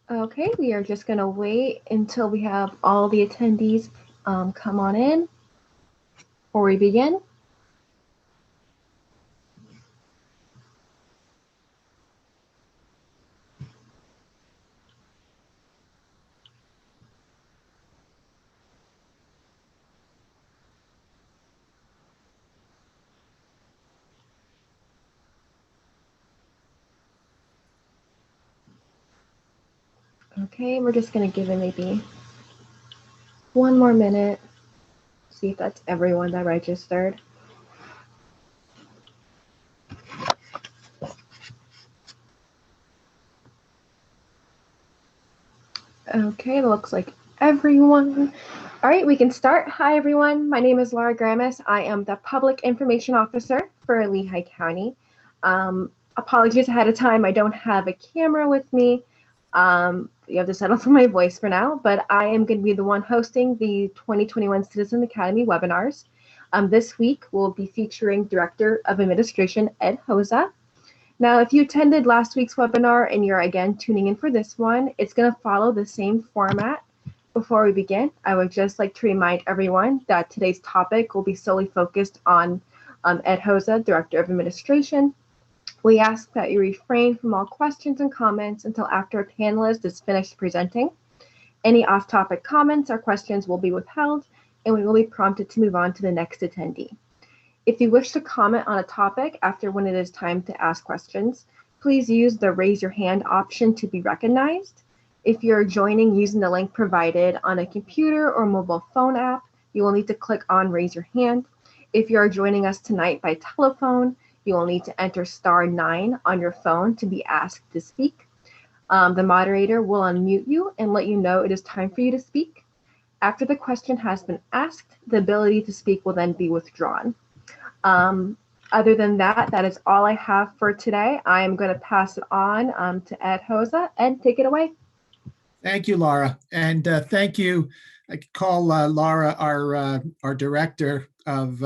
Okay, we are just going to wait until we have all the attendees come on in before we begin. Okay, we're just going to give it maybe one more minute, see if that's everyone that registered. Okay, it looks like everyone. All right, we can start. Hi, everyone. My name is Laura Gramis. I am the Public Information Officer for Lehigh County. Apologies ahead of time. I don't have a camera with me. You have to settle for my voice for now, but I am going to be the one hosting the 2021 Citizen Academy webinars. This week, we'll be featuring Director of Administration, Ed Hozza. Now, if you attended last week's webinar and you're again tuning in for this one, it's going to follow the same format. Before we begin, I would just like to remind everyone that today's topic will be solely focused on Ed Hozza, Director of Administration. We ask that you refrain from all questions and comments until after a panelist is finished presenting. Any off-topic comments or questions will be withheld, and we will be prompted to move on to the next attendee. If you wish to comment on a topic after when it is time to ask questions, please use the raise your hand option to be recognized. If you're joining using the link provided on a computer or mobile phone app, you will need to click on raise your hand. If you are joining us tonight by telephone, you will need to enter *9 on your phone to be asked to speak. The moderator will unmute you and let you know it is time for you to speak. After the question has been asked, the ability to speak will then be withdrawn. Other than that, that is all I have for today. I am going to pass it on to Ed Hozza. Ed, take it away. Thank you, Laura. And thank you. I could call Laura our director of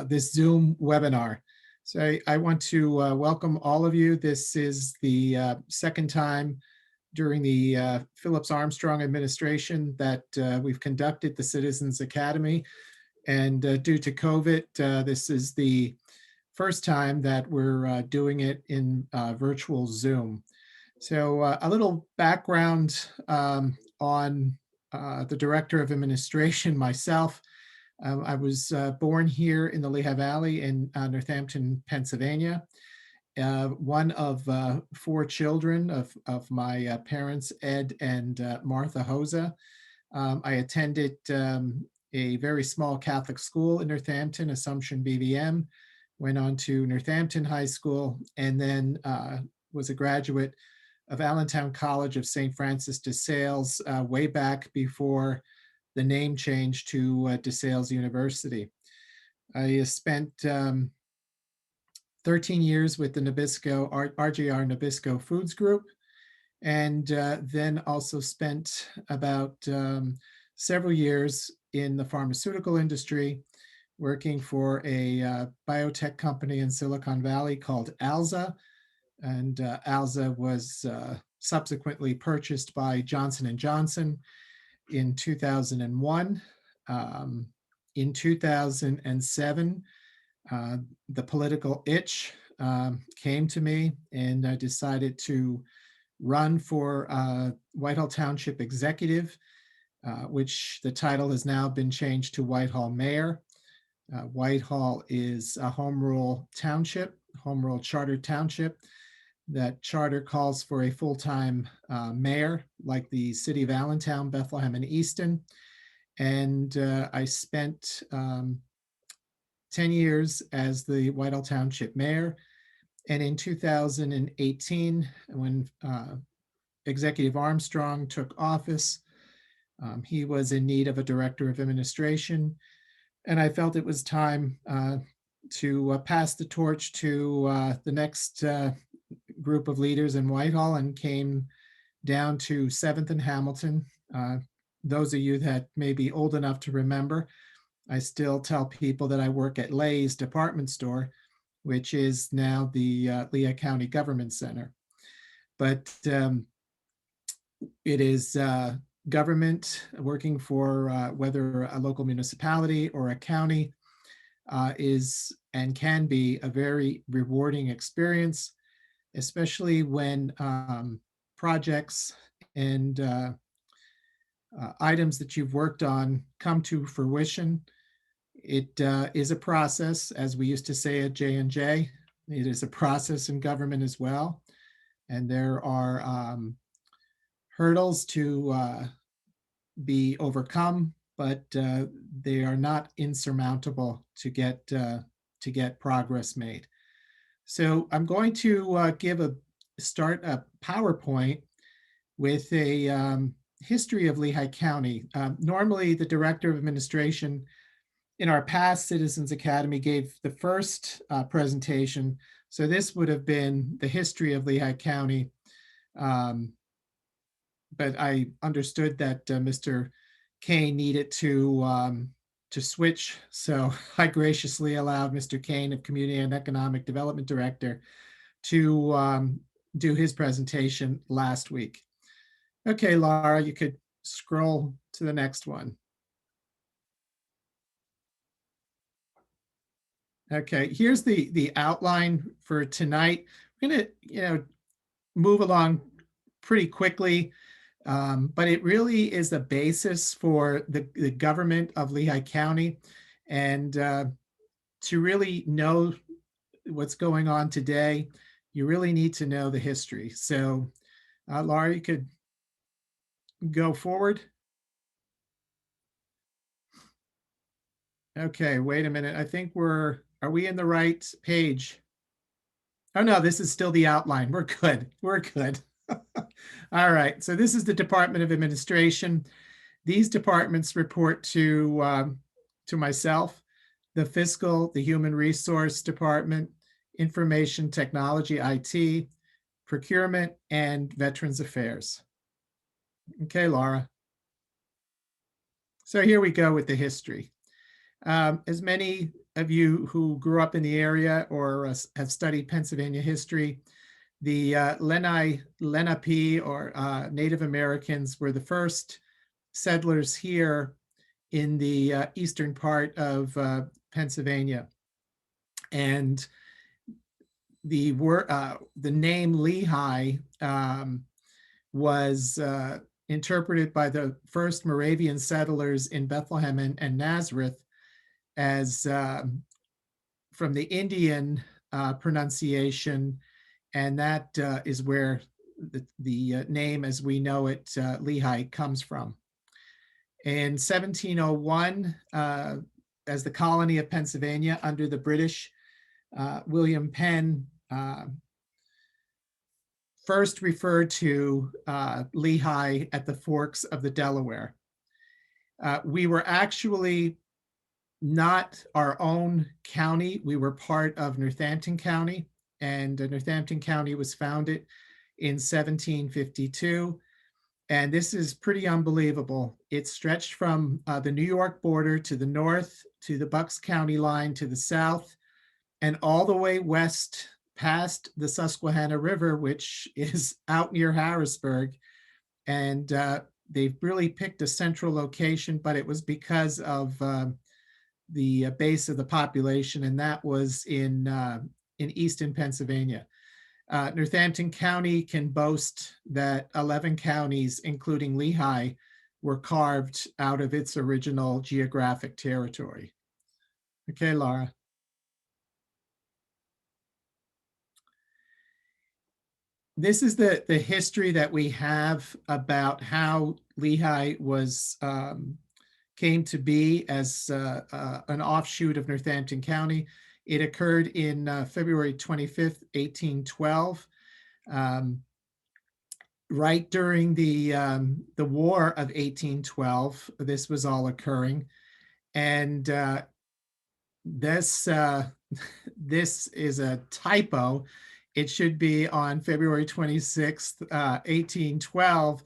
this Zoom webinar. So I want to welcome all of you. This is the second time during the Phillips Armstrong administration that we've conducted the Citizens Academy. And due to COVID, this is the first time that we're doing it in virtual Zoom. So a little background on the Director of Administration, myself. I was born here in the Lehigh Valley in Northampton, Pennsylvania. One of 4 children of my parents, Ed and Martha Hozza. I attended a very small Catholic school in Northampton, Assumption BVM, went on to Northampton High School, and then was a graduate of Allentown College of St. Francis de Sales way back before the name change to DeSales University. I spent 13 years with the Nabisco, RJR Nabisco Foods Group, and then also spent about several years in the pharmaceutical industry, working for a biotech company in Silicon Valley called Alza. And Alza was subsequently purchased by Johnson & Johnson in 2001. In 2007, the political itch came to me, and I decided to run for Whitehall Township Executive, which the title has now been changed to Whitehall Mayor. Whitehall is a home rule township, home rule chartered township. That charter calls for a full-time mayor, like the city of Allentown, Bethlehem, and Easton. And I spent 10 years as the Whitehall Township mayor. And in 2018, when Executive Armstrong took office, he was in need of a director of administration. And I felt it was time to pass the torch to the next group of leaders in Whitehall, and came down to 7th and Hamilton. Those of you that may be old enough to remember, I still tell people that I work at Lay's department store, which is now the Lehigh County Government Center. But It is government working for whether a local municipality or a county is and can be a very rewarding experience, especially when projects and items that you've worked on come to fruition. It is a process, as we used to say at J&J. It is a process in government as well. And there are hurdles to be overcome, but they are not insurmountable to get progress made. So I'm going to start a PowerPoint with a history of Lehigh County. Normally, the Director of Administration in our past Citizens Academy gave the first presentation. So this would have been the history of Lehigh County. But I understood that Mr. Kane needed to switch. So I graciously allowed Mr. Kane, of Community and Economic Development Director, to do his presentation last week. Okay, Laura, you could scroll to the next one. Okay, here's the outline for tonight. We're gonna, move along pretty quickly, but it really is the basis for the government of Lehigh County. And to really know what's going on today, you really need to know the history. So, Laura, you could go forward. Okay, wait a minute. I think are we in the right page? Oh no, this is still the outline. We're good. We're good. All right. So this is the Department of Administration. These departments report to myself, the Fiscal, the Human Resource Department, Information Technology, IT, Procurement, and Veterans Affairs. Okay, Laura. So here we go with the history. As many of you who grew up in the area or have studied Pennsylvania history, the Lenape or Native Americans were the first settlers here in the eastern part of Pennsylvania. And the name Lehigh was interpreted by the first Moravian settlers in Bethlehem and Nazareth as from the Indian pronunciation, and that is where the name as we know it, Lehigh, comes from. In 1701, as the colony of Pennsylvania under the British, William Penn first referred to Lehigh at the forks of the Delaware. We were actually not our own county. We were part of Northampton County, and Northampton County was founded in 1752. And this is pretty unbelievable. It stretched from the New York border to the north, to the Bucks County line to the south, and all the way west past the Susquehanna River, which is out near Harrisburg. And they've really picked a central location, but it was because of the base of the population, and that was in eastern Pennsylvania. Northampton County can boast that 11 counties, including Lehigh, were carved out of its original geographic territory. Okay, Laura. This is the history that we have about how Lehigh was came to be as an offshoot of Northampton County. It occurred in February 25th, 1812, right during the War of 1812. This was all occurring, and this this is a typo. It should be on February 26th, 1812.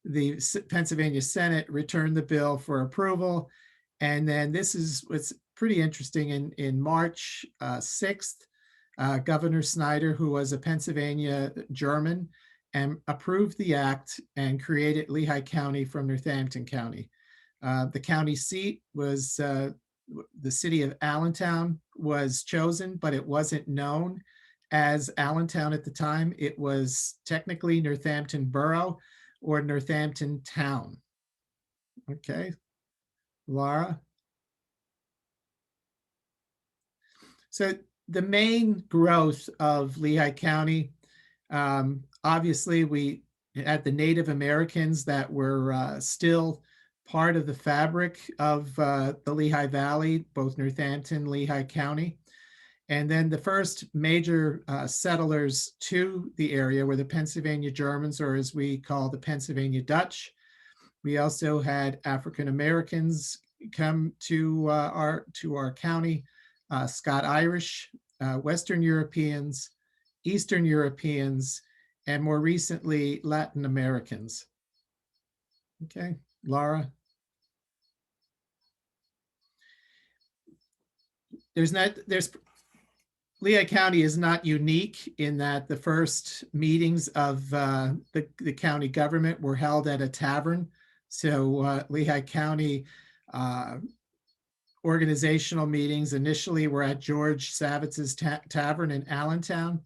The Pennsylvania Senate returned the bill for approval. And then this is what's pretty interesting. In March 6th, Governor Snyder, who was a Pennsylvania German, and approved the act and created Lehigh County from Northampton County. The county seat was the city of Allentown was chosen, but it wasn't known as Allentown at the time. It was technically Northampton Borough or Northampton Town. Okay, Laura. So the main growth of Lehigh County, obviously we had the Native Americans that were still part of the fabric of the Lehigh Valley, both Northampton, Lehigh County. And then the first major settlers to the area were the Pennsylvania Germans, or as we call the Pennsylvania Dutch. We also had African Americans come to our county, Scott Irish, Western Europeans, Eastern Europeans, and more recently, Latin Americans. Okay, Laura. Lehigh County is not unique in that the first meetings of the county government were held at a tavern. So Lehigh County organizational meetings initially were at George Savitz's Tavern in Allentown.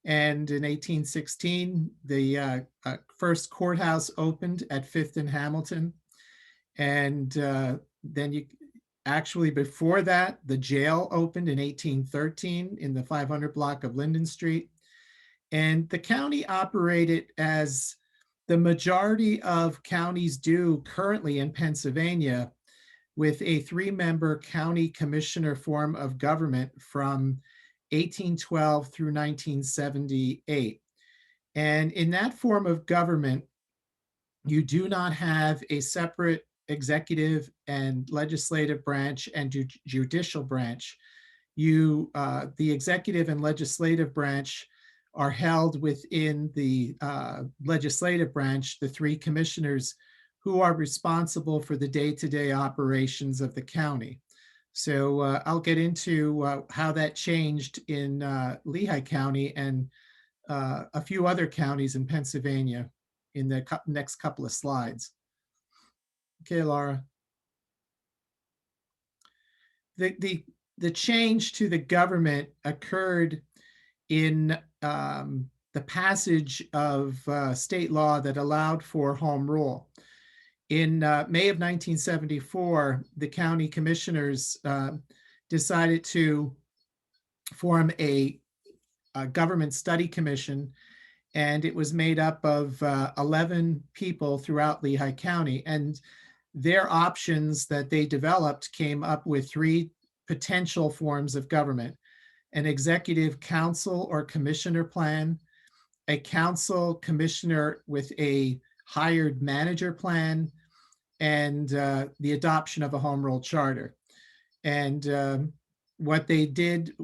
And in 1816, the first courthouse opened at 5th and Hamilton. And then actually before that, the jail opened in 1813 in the 500 block of Linden Street. And the county operated as the majority of counties do currently in Pennsylvania, with a 3-member county commissioner form of government from 1812 through 1978. And in that form of government, you do not have a separate executive and legislative branch and judicial branch. The executive and legislative branch are held within the legislative branch, the 3 commissioners who are responsible for the day-to-day operations of the county. So I'll get into how that changed in Lehigh County and a few other counties in Pennsylvania in the next couple of slides. Okay, Laura. The change to the government occurred in the passage of state law that allowed for home rule. In May of 1974, the county commissioners decided to form a government study commission, and it was made up of 11 people throughout Lehigh County. And their options that they developed came up with 3 potential forms of government: an executive council or commissioner plan, a council commissioner with a hired manager plan, and the adoption of a home rule charter. And what they did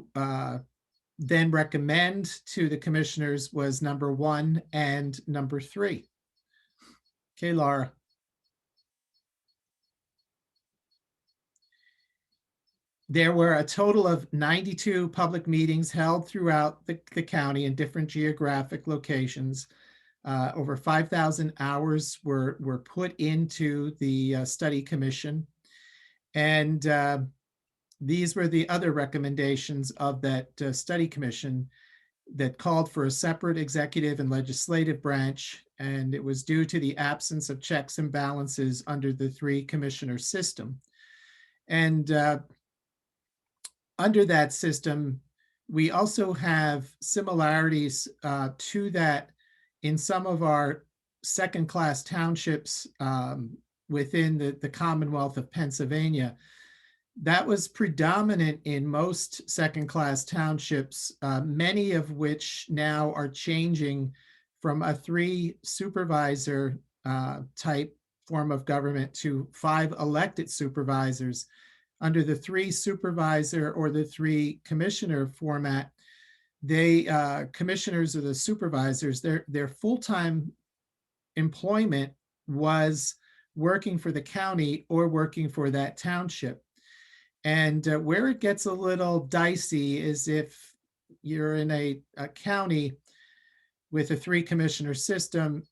then recommend to the commissioners was number 1 and number 3. Okay, Laura. There were a total of 92 public meetings held throughout the county in different geographic locations. Over 5,000 hours were put into the study commission. And these were the other recommendations of that study commission that called for a separate executive and legislative branch. And it was due to the absence of checks and balances under the 3-commissioner system. And under that system, we also have similarities to that in some of our second-class townships within the Commonwealth of Pennsylvania. That was predominant in most second-class townships, many of which now are changing from a 3-supervisor type form of government to 5 elected supervisors. Under the 3-supervisor or the 3-commissioner format, commissioners or the supervisors, their full-time employment was working for the county or working for that township. And where it gets a little dicey is if you're in a county with a 3-commissioner system,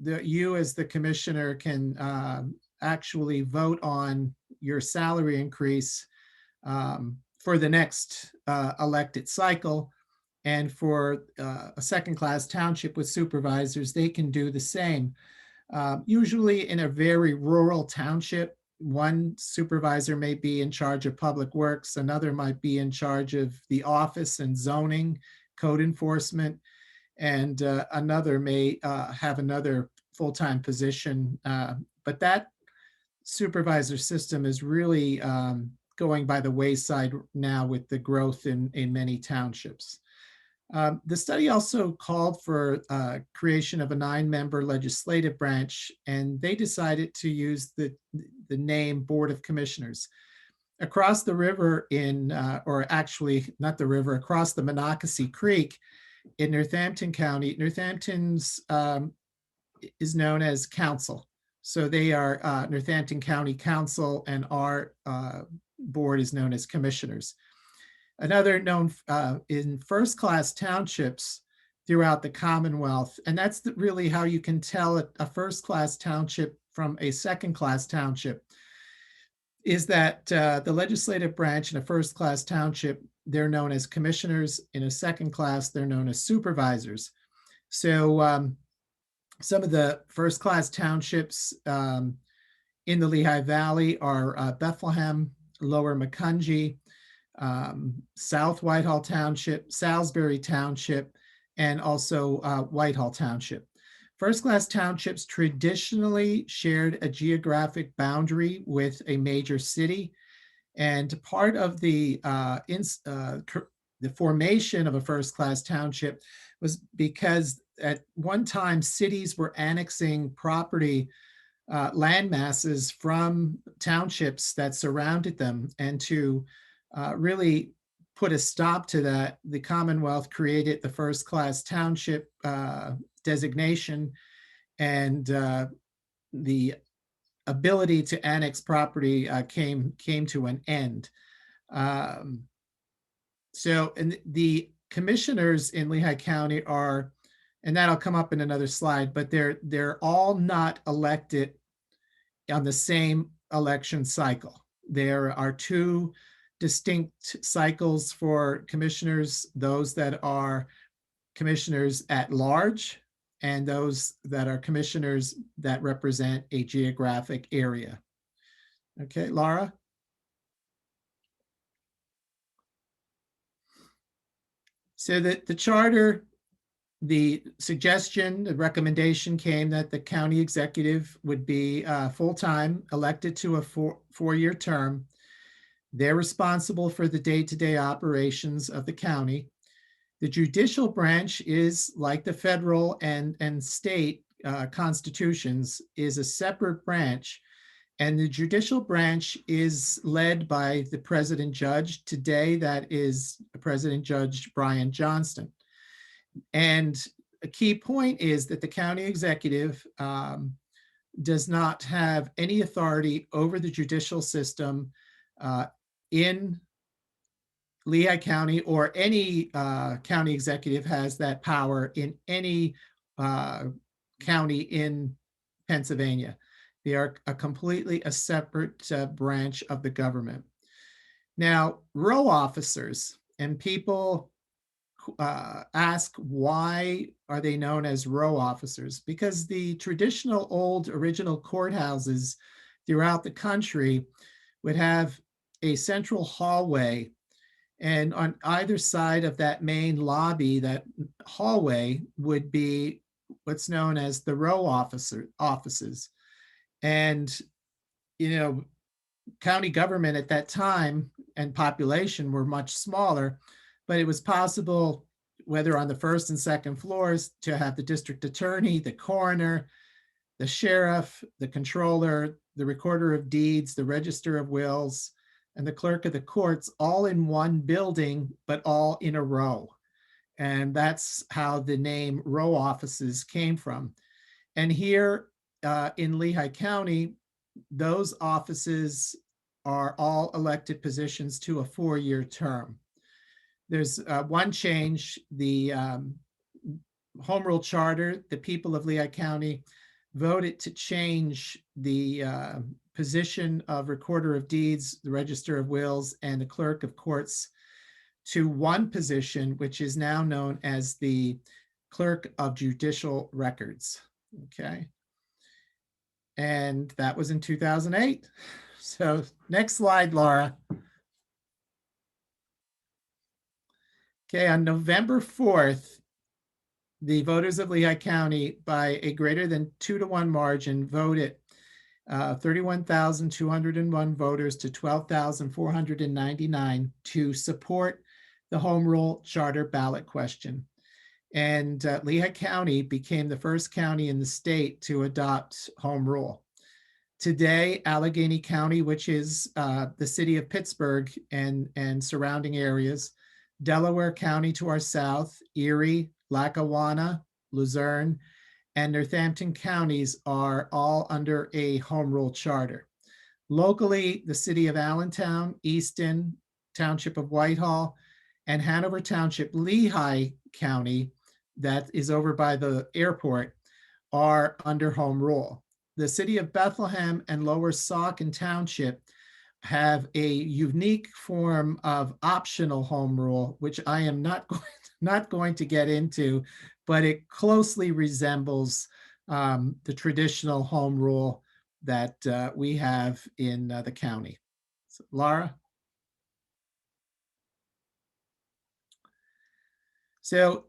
you as the commissioner can actually vote on your salary increase for the next elected cycle. And for a second-class township with supervisors, they can do the same. Usually in a very rural township, one supervisor may be in charge of public works, another might be in charge of the office and zoning, code enforcement, and another may have another full-time position. But that supervisor system is really going by the wayside now with the growth in many townships. The study also called for creation of a 9-member legislative branch, and they decided to use the name Board of Commissioners. Across the river or actually not the river, across the Monocacy Creek in Northampton County, Northampton's is known as council. So they are Northampton County Council, and our board is known as commissioners. Another known in first-class townships throughout the Commonwealth, and that's really how you can tell a first-class township from a second-class township, is that the legislative branch in a first-class township, they're known as commissioners. In a second class, they're known as supervisors. So some of the first-class townships in the Lehigh Valley are Bethlehem, Lower Macungie, South Whitehall Township, Salisbury Township, and also Whitehall Township. First-class townships traditionally shared a geographic boundary with a major city, and part of the formation of a first-class township was because at one time cities were annexing property, land masses from townships that surrounded them, and to really put a stop to that, the Commonwealth created the first-class township designation, and the ability to annex property came to an end. So, and the commissioners in Lehigh County are, and that'll come up in another slide, but they're all not elected on the same election cycle. There are 2 distinct cycles for commissioners, those that are commissioners at large and those that are commissioners that represent a geographic area. Okay, Laura? So the charter, the suggestion, the recommendation came that the county executive would be full-time, elected to a four-year term. They're responsible for the day-to-day operations of the county. The judicial branch is, like the federal and state constitutions, is a separate branch. And the judicial branch is led by the president judge. Today, that is President Judge Brian Johnston. And a key point is that the county executive does not have any authority over the judicial system in Lehigh County, or any county executive has that power in any county in Pennsylvania. They are completely a separate branch of the government. Now, row officers, and people ask, why are they known as row officers? Because the traditional old original courthouses throughout the country would have a central hallway, and on either side of that main lobby, that hallway, would be what's known as the row offices. And, you know, county government at that time and population were much smaller, but it was possible, whether on the first and second floors, to have the district attorney, the coroner, the sheriff, the controller, the recorder of deeds, the register of wills, and the clerk of the courts, all in one building, but all in a row. And that's how the name row offices came from. And here in Lehigh County, those offices are all elected positions to a 4-year term. There's one change. The Home Rule Charter, the people of Lehigh County voted to change the position of Recorder of Deeds, the Register of Wills, and the Clerk of Courts to one position, which is now known as the Clerk of Judicial Records. Okay. And that was in 2008. So next slide, Laura. Okay, on November 4th, the voters of Lehigh County, by a greater than 2-to-1 margin, voted 31,201 voters to 12,499 to support the Home Rule Charter ballot question. And Lehigh County became the first county in the state to adopt Home Rule. Today, Allegheny County, which is the city of Pittsburgh and surrounding areas, Delaware County to our south, Erie, Lackawanna, Luzerne, and Northampton counties are all under a Home Rule Charter. Locally, the city of Allentown, Easton, Township of Whitehall, and Hanover Township, Lehigh County, that is over by the airport, are under Home Rule. The city of Bethlehem and Lower Saucon Township have a unique form of optional Home Rule, which I am not going to get into, but it closely resembles the traditional Home Rule that we have in the county. So, Laura? So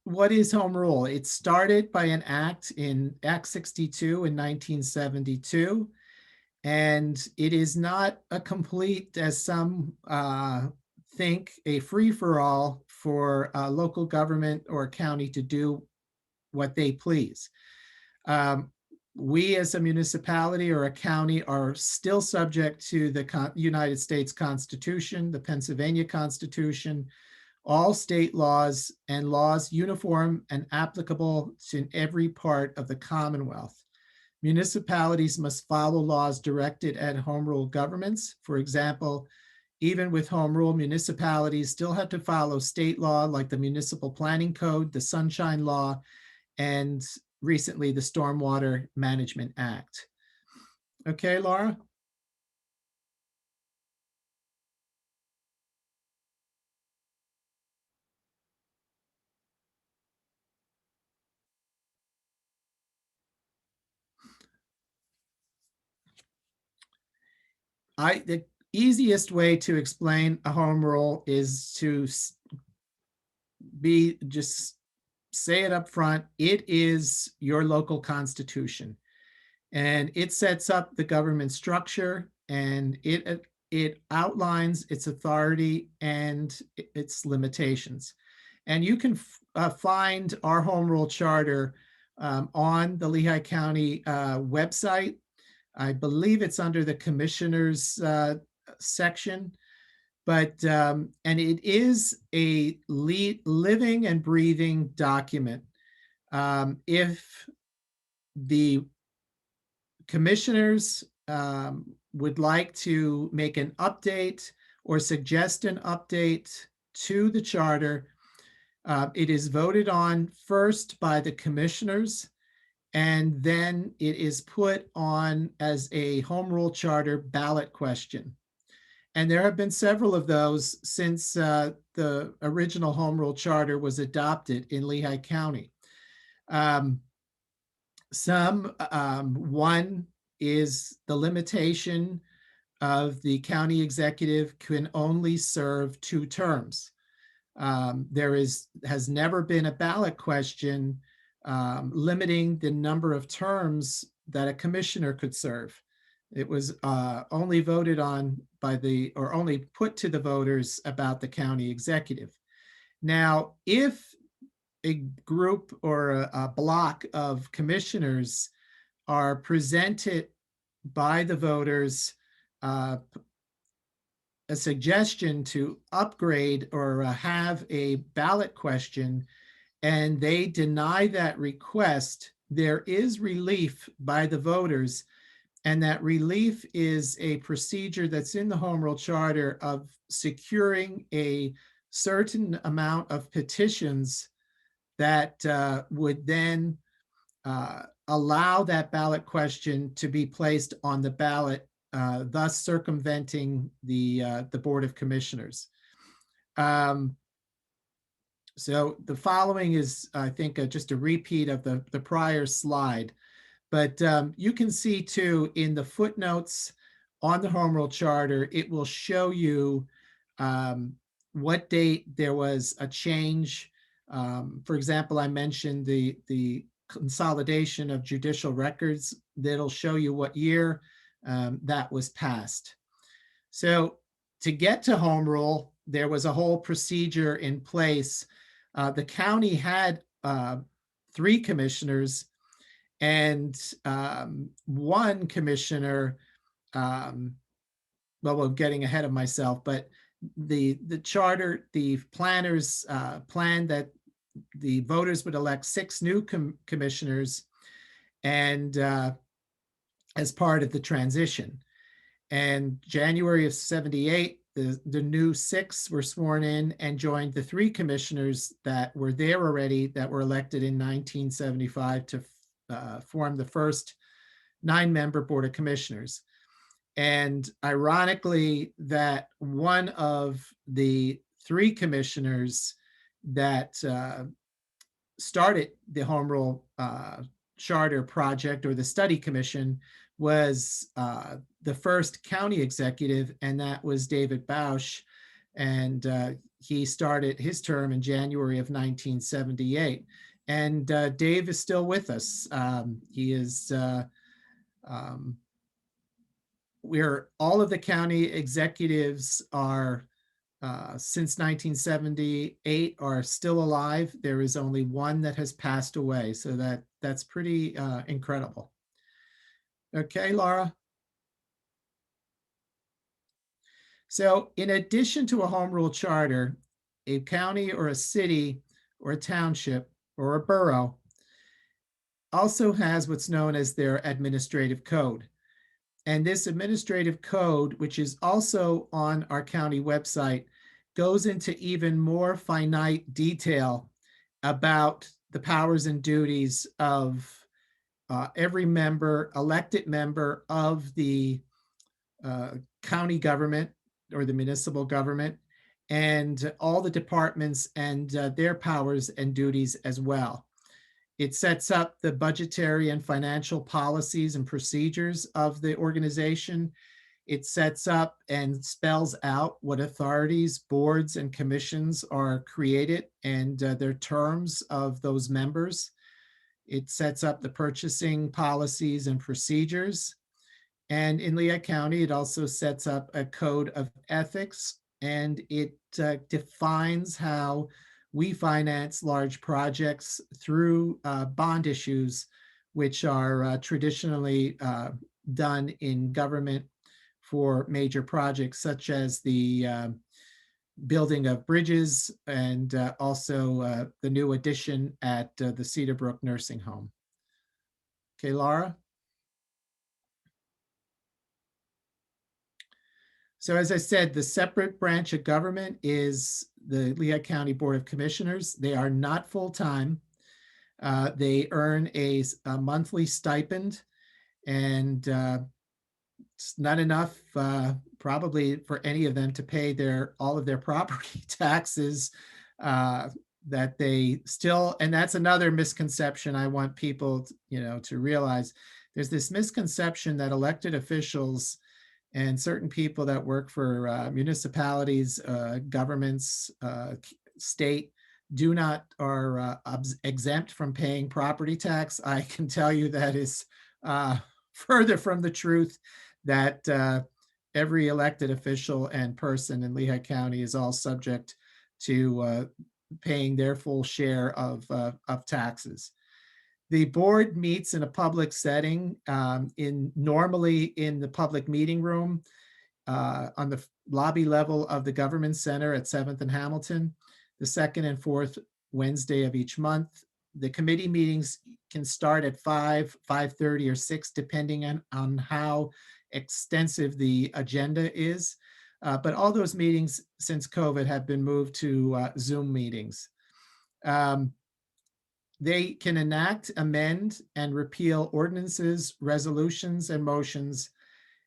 what is Home Rule? It started by an act in Act 62 in 1972. And it is not a complete, as some think, a free-for-all for a local government or a county to do what they please. We as a municipality or a county are still subject to the United States Constitution, the Pennsylvania Constitution, all state laws, and laws uniform and applicable to every part of the Commonwealth. Municipalities must follow laws directed at Home Rule governments. For example, even with Home Rule, municipalities still have to follow state law like the Municipal Planning Code, the Sunshine Law, and recently the Stormwater Management Act. Okay, Laura? The easiest way to explain a Home Rule is to just say it up front. It is your local constitution, and it sets up the government structure, and it outlines its authority and its limitations. And you can find our Home Rule Charter on the Lehigh County website. I believe it's under the commissioners section, but and it is a living and breathing document. If the commissioners would like to make an update or suggest an update to the charter, it is voted on first by the commissioners, and then it is put on as a Home Rule Charter ballot question. And there have been several of those since the original Home Rule Charter was adopted in Lehigh County. One is the limitation of the county executive can only serve 2 terms. There has never been a ballot question limiting the number of terms that a commissioner could serve. It was only voted on or only put to the voters about the county executive. Now, if a group or a block of commissioners are presented by the voters a suggestion to upgrade or have a ballot question, and they deny that request, there is relief by the voters. And that relief is a procedure that's in the Home Rule Charter of securing a certain amount of petitions that would then allow that ballot question to be placed on the ballot, thus circumventing the Board of Commissioners. So the following is, I think, just a repeat of the prior slide. But you can see too in the footnotes on the Home Rule Charter, it will show you what date there was a change. For example, I mentioned the consolidation of judicial records. That'll show you what year that was passed. So to get to Home Rule, there was a whole procedure in place. The county had 3 commissioners, and one commissioner, well, I'm getting ahead of myself, but the charter, the planners planned that the voters would elect 6 new commissioners, and as part of the transition. And January of 78, the new 6 were sworn in and joined the 3 commissioners that were there already, that were elected in 1975 to form the first 9-member Board of Commissioners. And ironically, that one of the 3 commissioners that started the Home Rule Charter project, or the study commission, was the first county executive, and that was David Bausch. And he started his term in January of 1978. And Dave is still with us. He is, we're, all of the county executives are, since 1978, are still alive. There is only one that has passed away. So that's pretty incredible. Okay, Laura. So in addition to a Home Rule Charter, a county or a city or a township or a borough also has what's known as their administrative code. And this administrative code, which is also on our county website, goes into even more finite detail about the powers and duties of every member, elected member of the county government or the municipal government, and all the departments and their powers and duties as well. It sets up the budgetary and financial policies and procedures of the organization. It sets up and spells out what authorities, boards, and commissions are created, and their terms of those members. It sets up the purchasing policies and procedures. And in Lehigh County, it also sets up a code of ethics, and it defines how we finance large projects through bond issues, which are traditionally done in government for major projects, such as the building of bridges, and also the new addition at the Cedar Brook Nursing Home. Okay, Laura? So as I said, the separate branch of government is the Lehigh County Board of Commissioners. They are not full-time. They earn a monthly stipend, and it's not enough probably for any of them to pay all of their property taxes that they still, and that's another misconception I want people to realize. There's this misconception that elected officials and certain people that work for municipalities, governments, state, are exempt from paying property tax. I can tell you that is further from the truth, that every elected official and person in Lehigh County is all subject to paying their full share of taxes. The board meets in a public setting, normally in the public meeting room on the lobby level of the Government Center at 7th and Hamilton, the 2nd and 4th Wednesday of each month. The committee meetings can start at 5, 5:30, or 6, depending on how extensive the agenda is. But all those meetings since COVID have been moved to Zoom meetings. They can enact, amend, and repeal ordinances, resolutions, and motions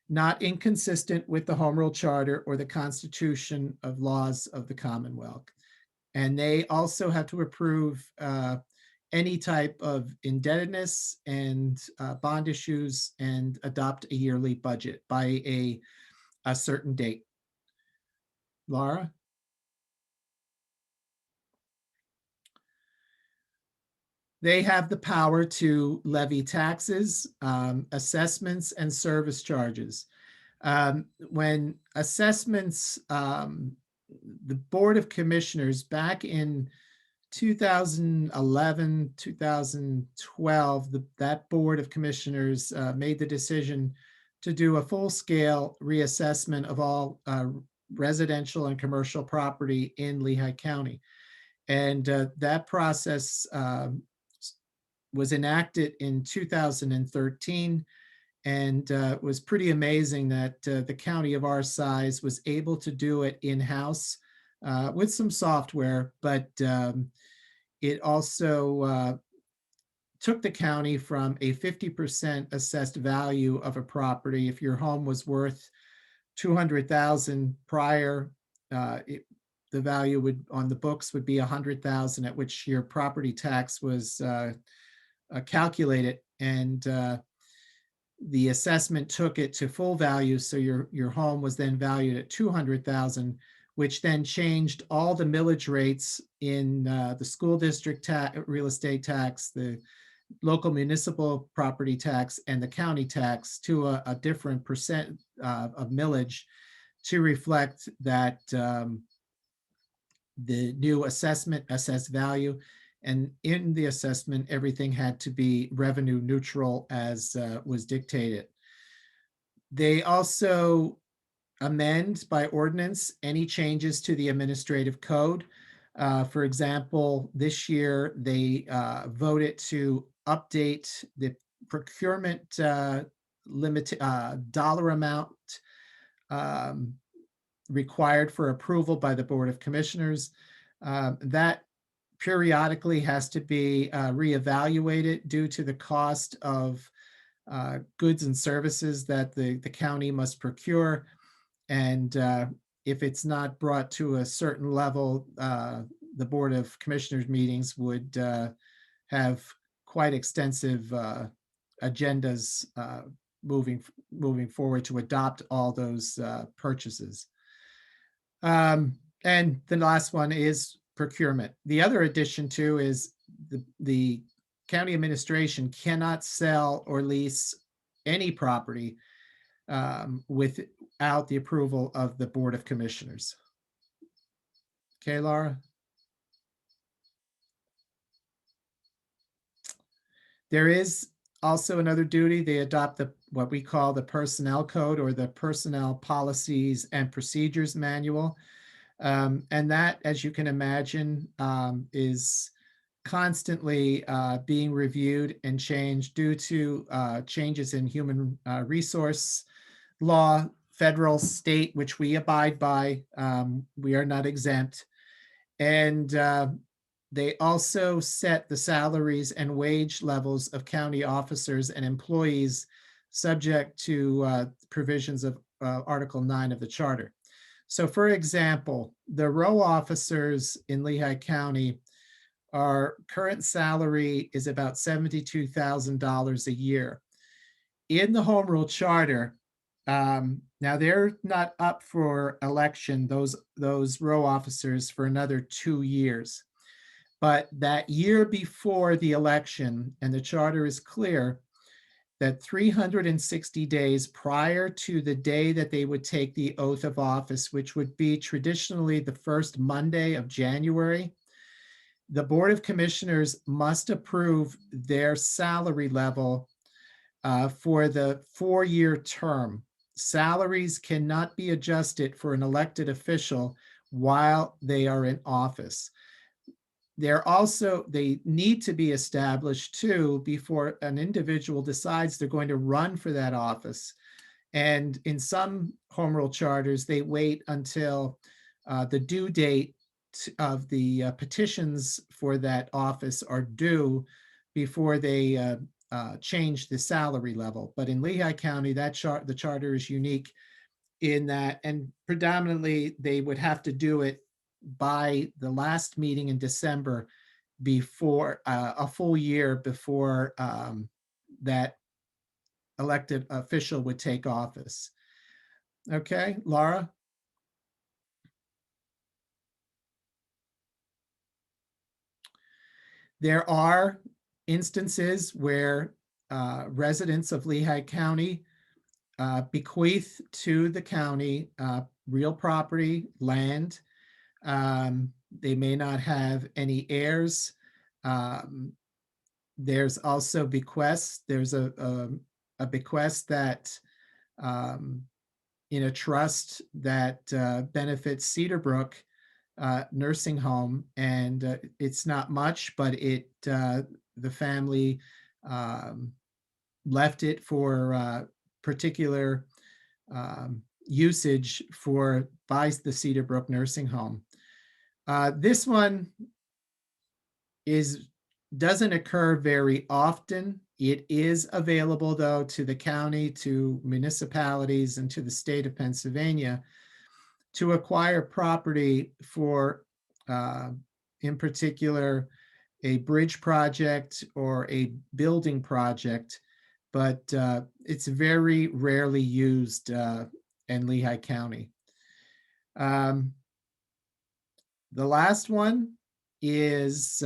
not inconsistent with the Home Rule Charter or the Constitution of laws of the Commonwealth. And they also have to approve any type of indebtedness and bond issues and adopt a yearly budget by a certain date. Laura? They have the power to levy taxes, assessments, and service charges. When assessments, the Board of Commissioners back in 2011, 2012, that Board of Commissioners made the decision to do a full-scale reassessment of all residential and commercial property in Lehigh County. And that process was enacted in 2013, and was pretty amazing that the county of our size was able to do it in-house with some software, but it also took the county from a 50% assessed value of a property. If your home was worth $200,000 prior, the value would on the books would be $100,000, at which your property tax was calculated, and the assessment took it to full value. So your home was then valued at $200,000, which then changed all the millage rates in the school district real estate tax, the local municipal property tax, and the county tax to a different percent of millage to reflect that the new assessment assessed value. And in the assessment, everything had to be revenue neutral as was dictated. They also amend by ordinance any changes to the administrative code. For example, this year they voted to update the procurement limit dollar amount required for approval by the Board of Commissioners. That periodically has to be reevaluated due to the cost of goods and services that the county must procure. And if it's not brought to a certain level, the Board of Commissioners meetings would have quite extensive agendas moving forward to adopt all those purchases. And the last one is procurement. The other addition too is the county administration cannot sell or lease any property without the approval of the Board of Commissioners. Okay, Laura? There is also another duty. They adopt what we call the Personnel Code, or the Personnel Policies and Procedures Manual. And that, as you can imagine, is constantly being reviewed and changed due to changes in human resource law, federal, state, which we abide by. We are not exempt. And they also set the salaries and wage levels of county officers and employees subject to provisions of Article 9 of the Charter. So for example, the row officers in Lehigh County, our current salary is about $72,000 a year. In the Home Rule Charter, now they're not up for election, those row officers, for another 2 years. But that year before the election, and the charter is clear, that 360 days prior to the day that they would take the oath of office, which would be traditionally the first Monday of January, the Board of Commissioners must approve their salary level for the 4-year term. Salaries cannot be adjusted for an elected official while they are in office. They need to be established too before an individual decides they're going to run for that office. And in some home rule charters, they wait until the due date of the petitions for that office are due before they change the salary level. But in Lehigh County, the charter is unique in that, and predominantly they would have to do it by the last meeting in December, before a full year before that elected official would take office. Okay, Laura? There are instances where residents of Lehigh County bequeath to the county real property, land. They may not have any heirs. There's also bequests. There's a bequest that in a trust that benefits Cedarbrook nursing home, and it's not much, but the family left it for particular usage by the Cedarbrook nursing home. This one doesn't occur very often. It is available, though, to the county, to municipalities, and to the state of Pennsylvania to acquire property for, in particular, a bridge project or a building project, but it's very rarely used in Lehigh County. The last one is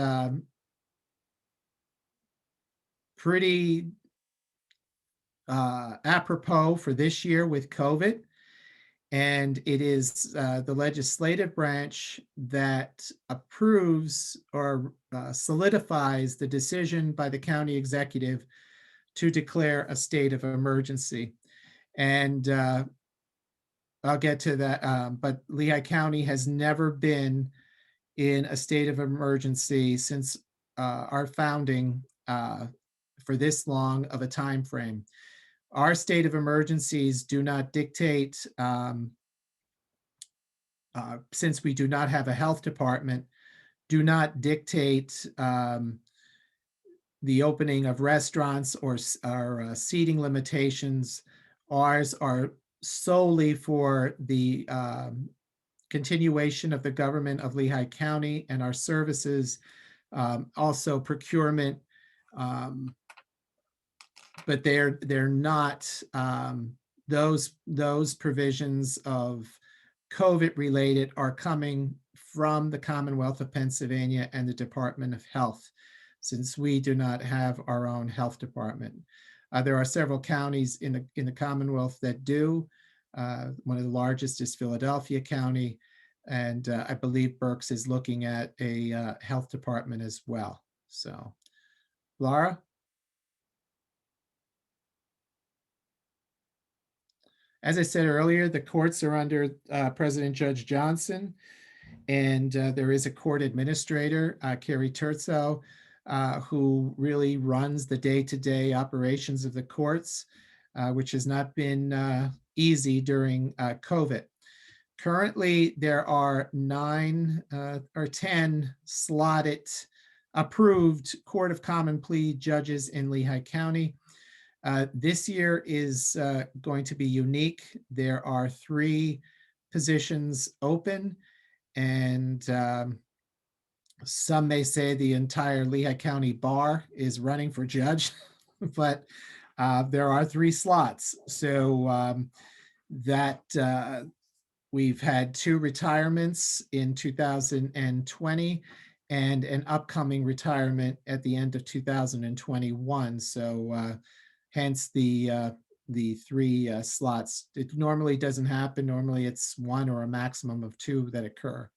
pretty apropos for this year with COVID. And it is the legislative branch that approves or solidifies the decision by the county executive to declare a state of emergency. And I'll get to that, but Lehigh County has never been in a state of emergency since our founding for this long of a time frame. Our state of emergencies do not dictate, since we do not have a health department, do not dictate the opening of restaurants or seating limitations. Ours are solely for the continuation of the government of Lehigh County and our services, also procurement, but they're not those provisions of COVID related are coming from the Commonwealth of Pennsylvania and the Department of Health, since we do not have our own health department. There are several counties in the Commonwealth that do. One of the largest is Philadelphia County, and I believe Berks is looking at a health department as well. So, Laura? As I said earlier, the courts are under President Judge Johnson, and there is a court administrator, Carrie Terzo, who really runs the day-to-day operations of the courts, which has not been easy during COVID. Currently, there are 9 or 10 slotted approved Court of Common Pleas judges in Lehigh County. This year is going to be unique. There are 3 positions open, and some may say the entire Lehigh County bar is running for judge, but there are 3 slots. So we've had 2 retirements in 2020 and an upcoming retirement at the end of 2021. So hence the 3 slots. It normally doesn't happen. Normally it's 1 or a maximum of 2 that occur.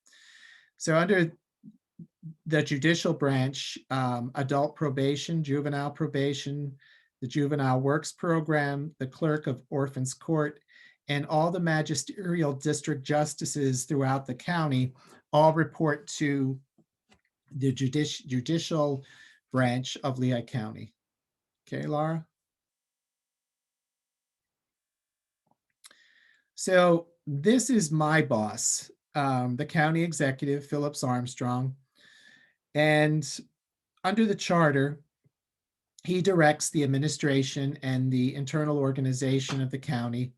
So under the judicial branch, adult probation, juvenile probation, the juvenile works program, the clerk of orphans court, and all the magisterial district justices throughout the county all report to the judicial branch of Lehigh County. Okay, Laura? So this is my boss. the county executive, Phillips Armstrong, and under the charter, he directs the administration and the internal organization of the county,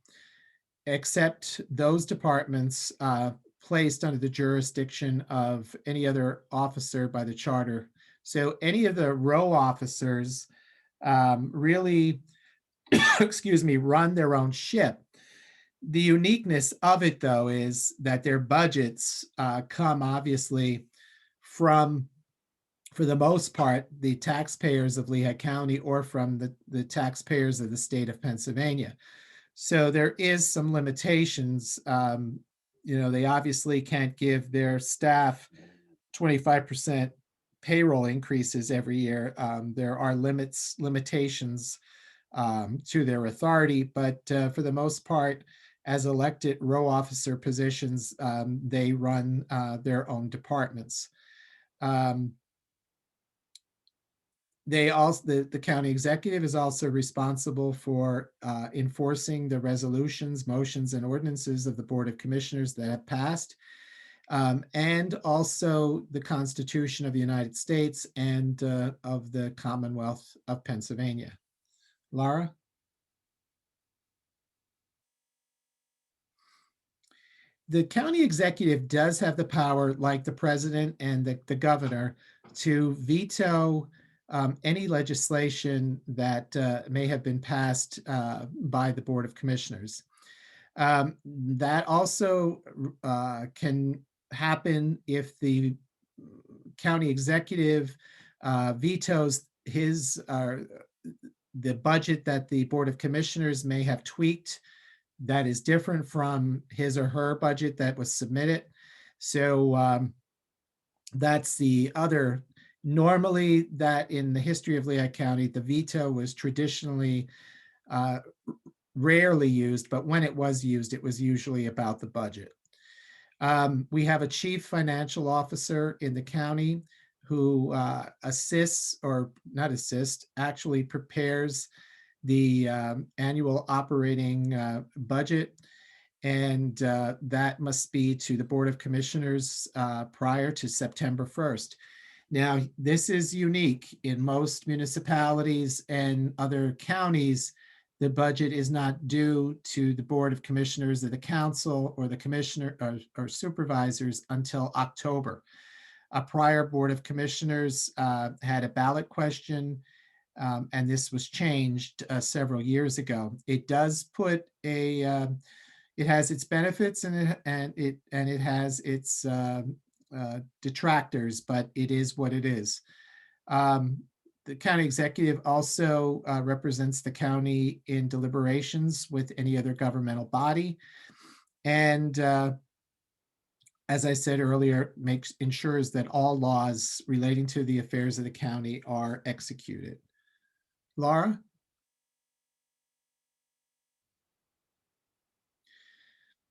except those departments placed under the jurisdiction of any other officer by the charter. So any of the row officers really, excuse me, run their own ship. The uniqueness of it, though, is that their budgets come obviously from, for the most part, the taxpayers of Lehigh County or from the taxpayers of the state of Pennsylvania. So there is some limitations. They obviously can't give their staff 25% payroll increases every year. There are limitations to their authority, but for the most part, as elected row officer positions, they run their own departments. The county executive is also responsible for enforcing the resolutions, motions, and ordinances of the Board of Commissioners that have passed, and also the Constitution of the United States and of the Commonwealth of Pennsylvania. Laura? The county executive does have the power, like the president and the governor, to veto any legislation that may have been passed by the Board of Commissioners. That also can happen if the county executive vetoes the budget that the Board of Commissioners may have tweaked that is different from his or her budget that was submitted. So that's the other. Normally, that in the history of Lehigh County, the veto was traditionally rarely used, but when it was used, it was usually about the budget. We have a chief financial officer in the county who assists, or not assist, actually prepares the annual operating budget, and that must be to the Board of Commissioners prior to September 1st. Now, this is unique. In most municipalities and other counties, the budget is not due to the Board of Commissioners of the council or the commissioner or supervisors until October. A prior Board of Commissioners had a ballot question, and this was changed several years ago. It does put it has its benefits and it has its detractors, but it is what it is. The county executive also represents the county in deliberations with any other governmental body, and as I said earlier, ensures that all laws relating to the affairs of the county are executed. Laura?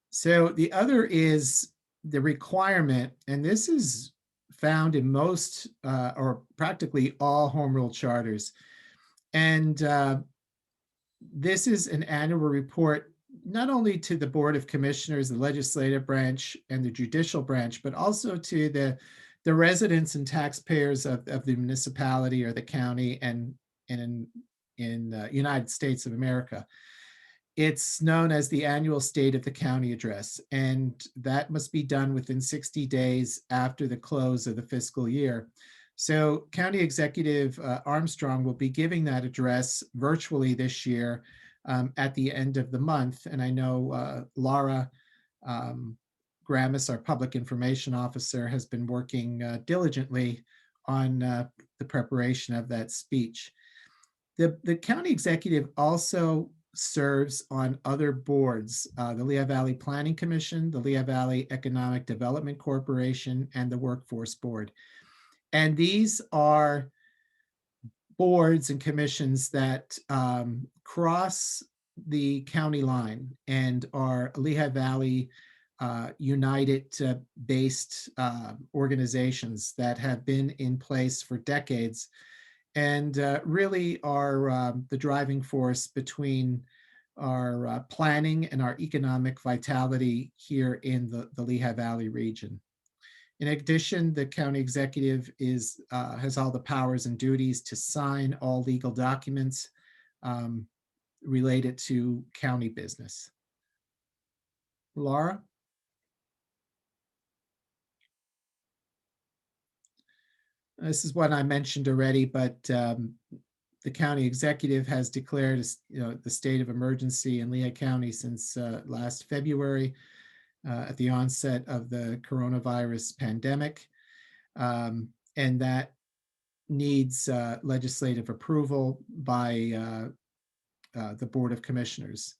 So the other is the requirement, and this is found in most or practically all home rule charters. And this is an annual report, not only to the Board of Commissioners, the legislative branch, and the judicial branch, but also to the residents and taxpayers of the municipality or the county and in the United States of America. It's known as the annual State of the County Address, and that must be done within 60 days after the close of the fiscal year. So County Executive Armstrong will be giving that address virtually this year at the end of the month. And I know Laura Gramis, our Public Information Officer, has been working diligently on the preparation of that speech. The county executive also serves on other boards, the Lehigh Valley Planning Commission, the Lehigh Valley Economic Development Corporation, and the Workforce Board. And these are boards and commissions that cross the county line and are Lehigh Valley United based organizations that have been in place for decades and really are the driving force between planning and our economic vitality here in the Lehigh Valley region. In addition, the county executive has all the powers and duties to sign all legal documents related to county business. Laura? This is what I mentioned already, but the county executive has declared the state of emergency in Lehigh County since last February at the onset of the coronavirus pandemic. And that needs legislative approval by the Board of Commissioners.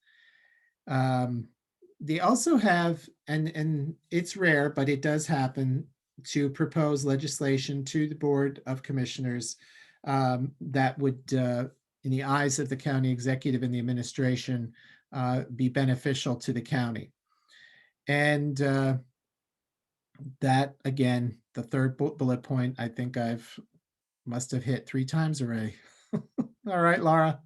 They also have, and it's rare, but it does happen, to propose legislation to the Board of Commissioners that would, in the eyes of the county executive and the administration, be beneficial to the county. And that, again, the third bullet point, I think must have hit 3 times already. All right, Laura.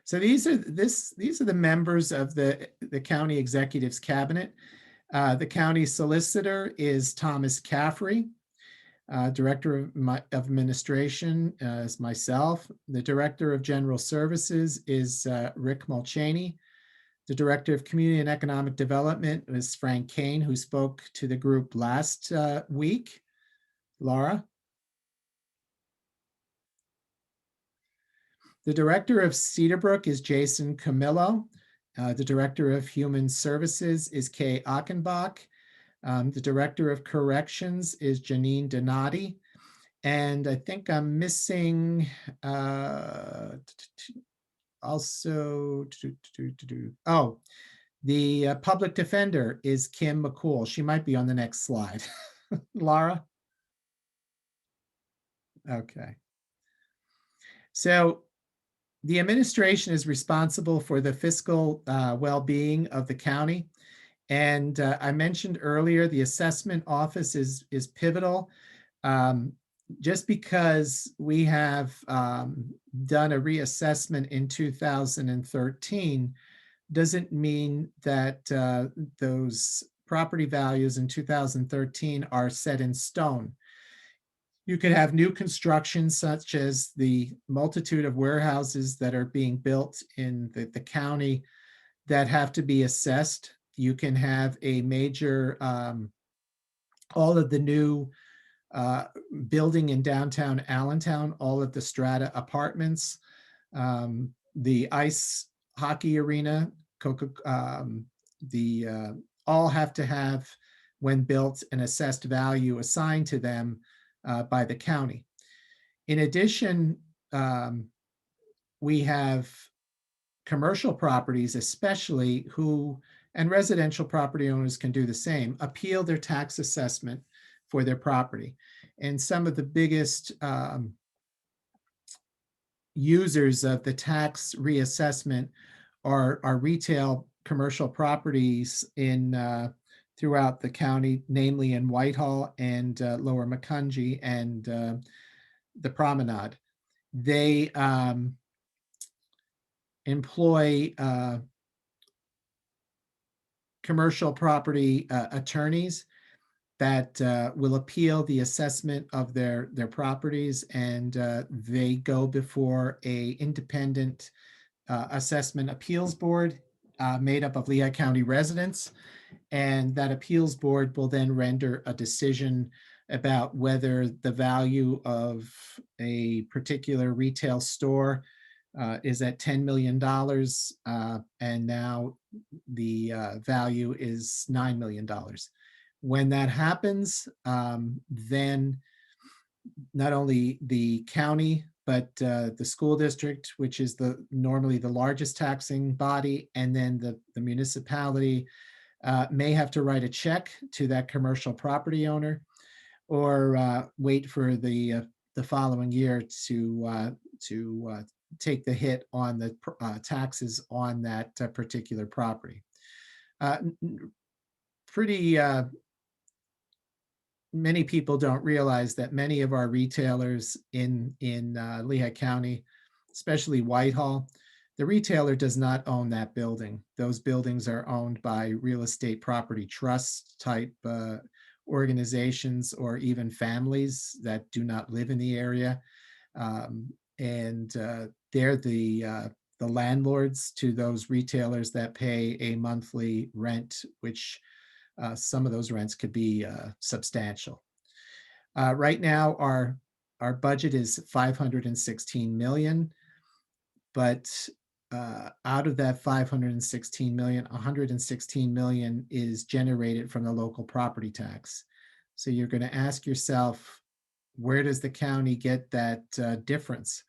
So these are the members of the county executive's cabinet. The county solicitor is Thomas Caffrey. Director of administration is myself. The director of general services is Rick Mulchaney. The director of community and economic development is Frank Kane, who spoke to the group last week. Laura? The director of Cedarbrook is Jason Camillo. The director of human services is Kay Achenbach. The director of corrections is Janine Donati. And I think I'm missing also, the public defender is Kim McCool. She might be on the next slide. Laura? Okay. So the administration is responsible for the fiscal well-being of the county. And I mentioned earlier, the assessment office is pivotal. Just because we have done a reassessment in 2013 doesn't mean that those property values in 2013 are set in stone. You could have new construction, such as the multitude of warehouses that are being built in the county that have to be assessed. You can have a major, all of the new building in downtown Allentown, all of the strata apartments, the ice hockey arena, all have to have, when built, an assessed value assigned to them by the county. In addition, we have commercial properties, especially, and residential property owners can do the same, appeal their tax assessment for their property. And some of the biggest users of the tax reassessment are retail commercial properties throughout the county, namely in Whitehall and Lower Macungie and the Promenade. They employ commercial property attorneys that will appeal the assessment of their properties, and they go before a independent assessment appeals board made up of Lehigh County residents. And that appeals board will then render a decision about whether the value of a particular retail store is at $10 million, and now the value is $9 million. When that happens, then not only the county, but the school district, which is normally the largest taxing body, and then the municipality may have to write a check to that commercial property owner, or wait for the following year to take the hit on the taxes on that particular property. Many people don't realize that many of our retailers in Lehigh County especially Whitehall, the retailer does not own that building. Those buildings are owned by real estate property trust type organizations, or even families that do not live in the area. And they're the landlords to those retailers that pay a monthly rent, which some of those rents could be substantial. Right now, our budget is 516 million, but out of that 516 million, 116 million is generated from the local property tax. So you're going to ask yourself, where does the county get that difference?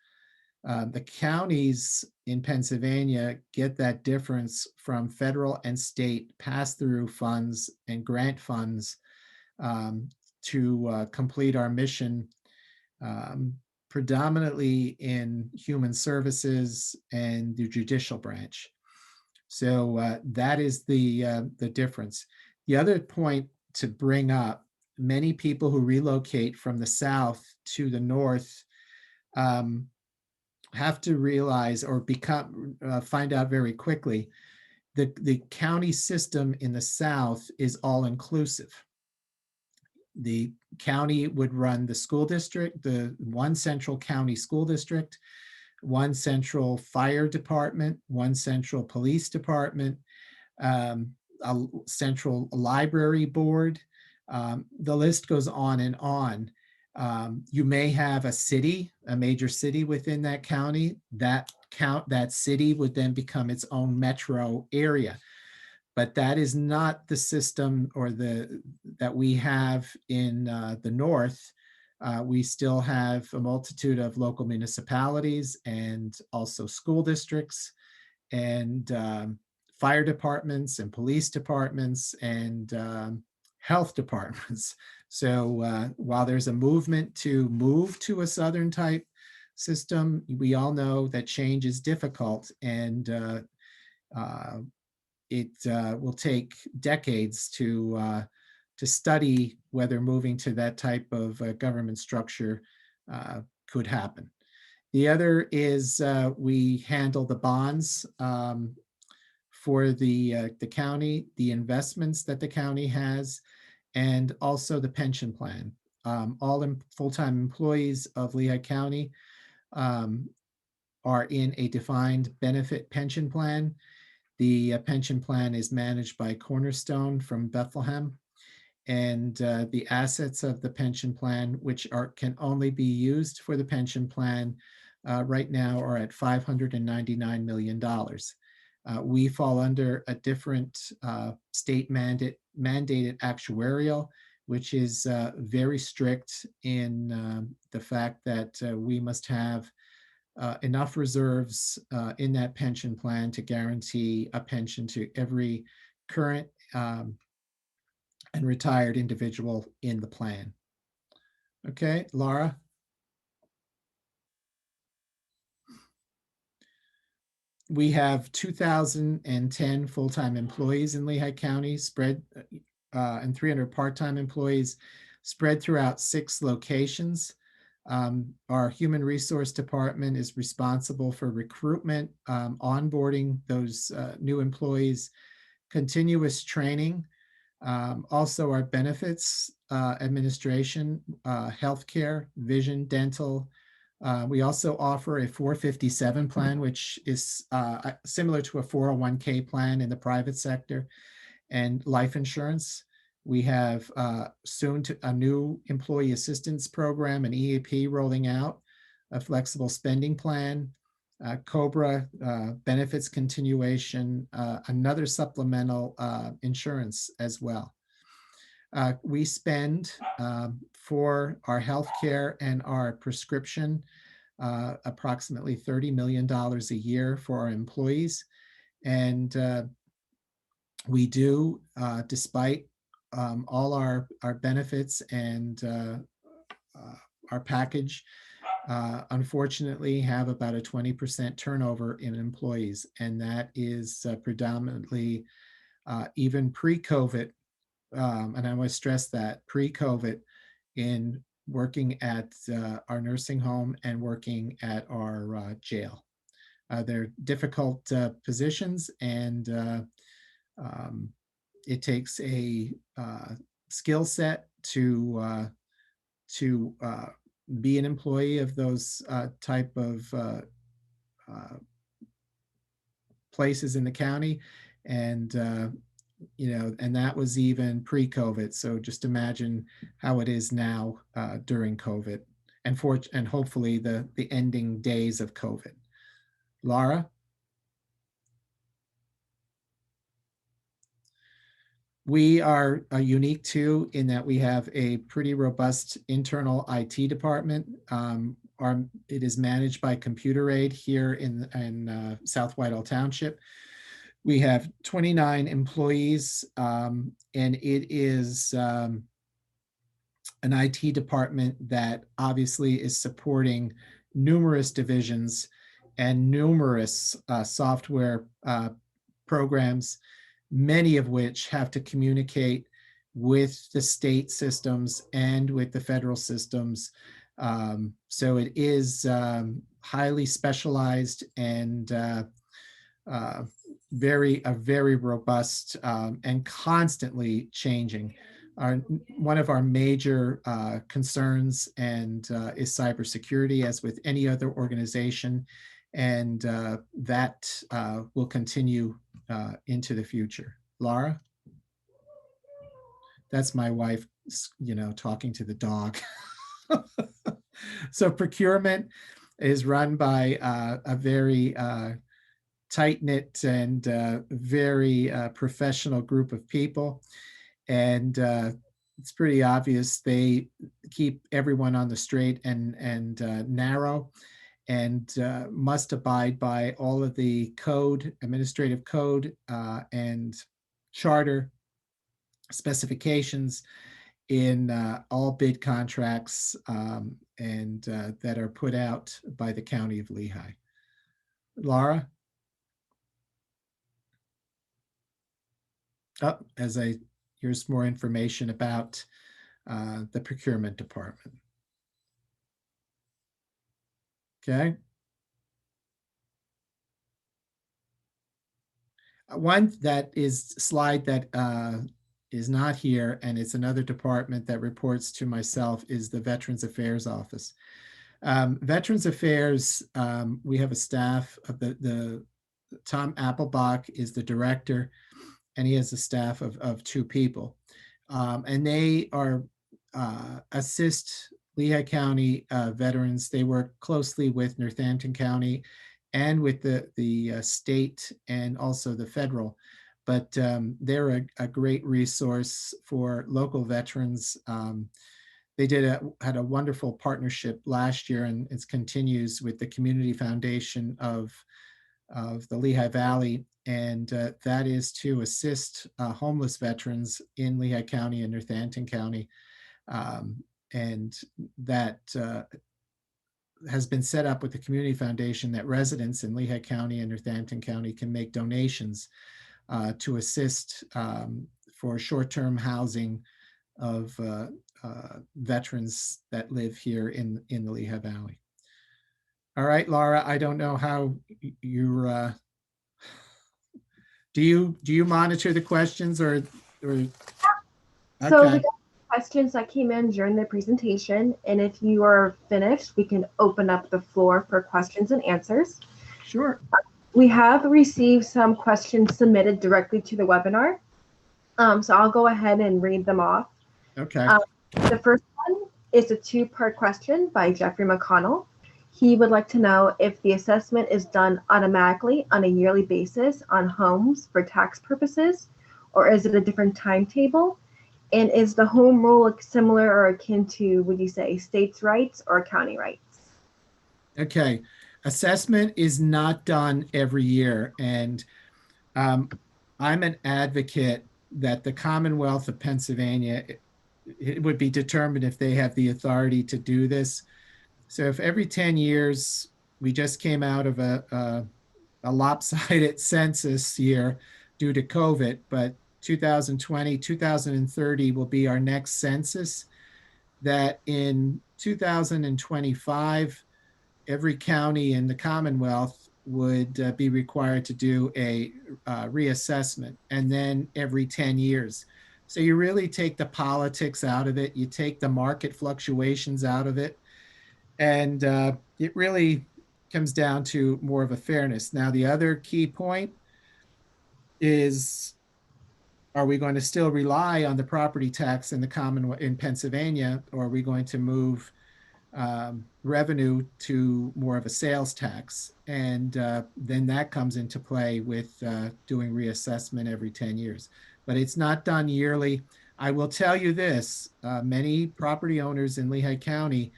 The counties in Pennsylvania get that difference from federal and state pass-through funds and grant funds to complete our mission, predominantly in human services and the judicial branch. So that is the difference. The other point to bring up, many people who relocate from the south to the north have to realize or find out very quickly that the county system in the south is all inclusive. The county would run the school district, the one central county school district, one central fire department, one central police department, a central library board. The list goes on and on. You may have a city, a major city within that county. That city would then become its own metro area. But that is not the system that we have in the north. We still have a multitude of local municipalities and also school districts and fire departments and police departments and health departments. So while there's a movement to move to a Southern type system, we all know that change is difficult, and it will take decades to study whether moving to that type of government structure could happen. The other is we handle the bonds for the county, the investments that the county has, and also the pension plan. All full-time employees of Lehigh County are in a defined benefit pension plan. The pension plan is managed by Cornerstone from Bethlehem, and the assets of the pension plan, which can only be used for the pension plan, right now are at $599 million. We fall under a different state mandated actuarial, which is very strict in the fact that we must have enough reserves in that pension plan to guarantee a pension to every current and retired individual in the plan. Okay, Laura. We have 2,010 full-time employees in Lehigh County, spread and 300 part-time employees spread throughout 6 locations. Our human resource department is responsible for recruitment, onboarding those new employees, continuous training, also our benefits administration, healthcare, vision, dental. We also offer a 457 plan, which is similar to a 401k plan in the private sector, and life insurance. We have soon a new employee assistance program, an EAP rolling out, a flexible spending plan, COBRA benefits continuation, another supplemental insurance as well. We spend for our healthcare and our prescription approximately $30 million a year for our employees. And we do, despite all our benefits and our package, unfortunately have about a 20% turnover in employees. And that is predominantly even pre-COVID, and I want to stress that pre-COVID, in working at our nursing home and working at our jail. They're difficult positions, and it takes a skill set to be an employee of those type of places in the county. And and that was even pre-COVID. So just imagine how it is now during COVID, and hopefully the ending days of COVID. Laura? We are unique too in that we have a pretty robust internal IT department. It is managed by Computer Aid here in South Whitehall Township. We have 29 employees, and it is an IT department that obviously is supporting numerous divisions and numerous software programs, many of which have to communicate with the state systems and with the federal systems. So it is highly specialized and very robust and constantly changing. One of our major concerns and is cybersecurity, as with any other organization, and that will continue into the future. Laura? That's my wife, talking to the dog. So procurement is run by a very tight-knit and very professional group of people. And it's pretty obvious they keep everyone on the straight and narrow, and must abide by all of the administrative code, and charter specifications in all bid contracts and that are put out by the County of Lehigh. Laura? Oh, here's more information about the procurement department. Okay. One slide that is not here, and it's another department that reports to myself, is the Veterans Affairs Office. Veterans Affairs, we have a staff of the Tom Appelbach is the director, and he has a staff of 2 people. And they are assist Lehigh County veterans. They work closely with Northampton County and with the state and also the federal. But they're a great resource for local veterans. They had a wonderful partnership last year, and it continues with the Community Foundation of the Lehigh Valley, and that is to assist homeless veterans in Lehigh County and Northampton County. And that has been set up with the Community Foundation, that residents in Lehigh County and Northampton County can make donations to assist for short-term housing of veterans that live here in the Lehigh Valley. All right, Laura, I don't know how you're, do you monitor the questions or okay. So we got questions that came in during the presentation, and if you are finished, we can open up the floor for questions and answers. Sure. We have received some questions submitted directly to the webinar. So I'll go ahead and read them off. Okay. The first one is a 2-part question by Jeffrey McConnell. He would like to know if the assessment is done automatically on a yearly basis on homes for tax purposes, or is it a different timetable? And is the home rule similar or akin to, would you say, states' rights or county rights? Okay. Assessment is not done every year. And I'm an advocate that the Commonwealth of Pennsylvania, it would be determined if they have the authority to do this. So if every 10 years, we just came out of a lopsided census year due to COVID, but 2020, 2030 will be our next census. that in 2025, every county in the Commonwealth would be required to do a reassessment, and then every 10 years. So you really take the politics out of it, you take the market fluctuations out of it, and it really comes down to more of a fairness. Now, the other key point is, are we going to still rely on the property tax in the Commonwealth in Pennsylvania, or are we going to move revenue to more of a sales tax? And then that comes into play with doing reassessment every 10 years. But it's not done yearly. I will tell you this, many property owners in Lehigh County,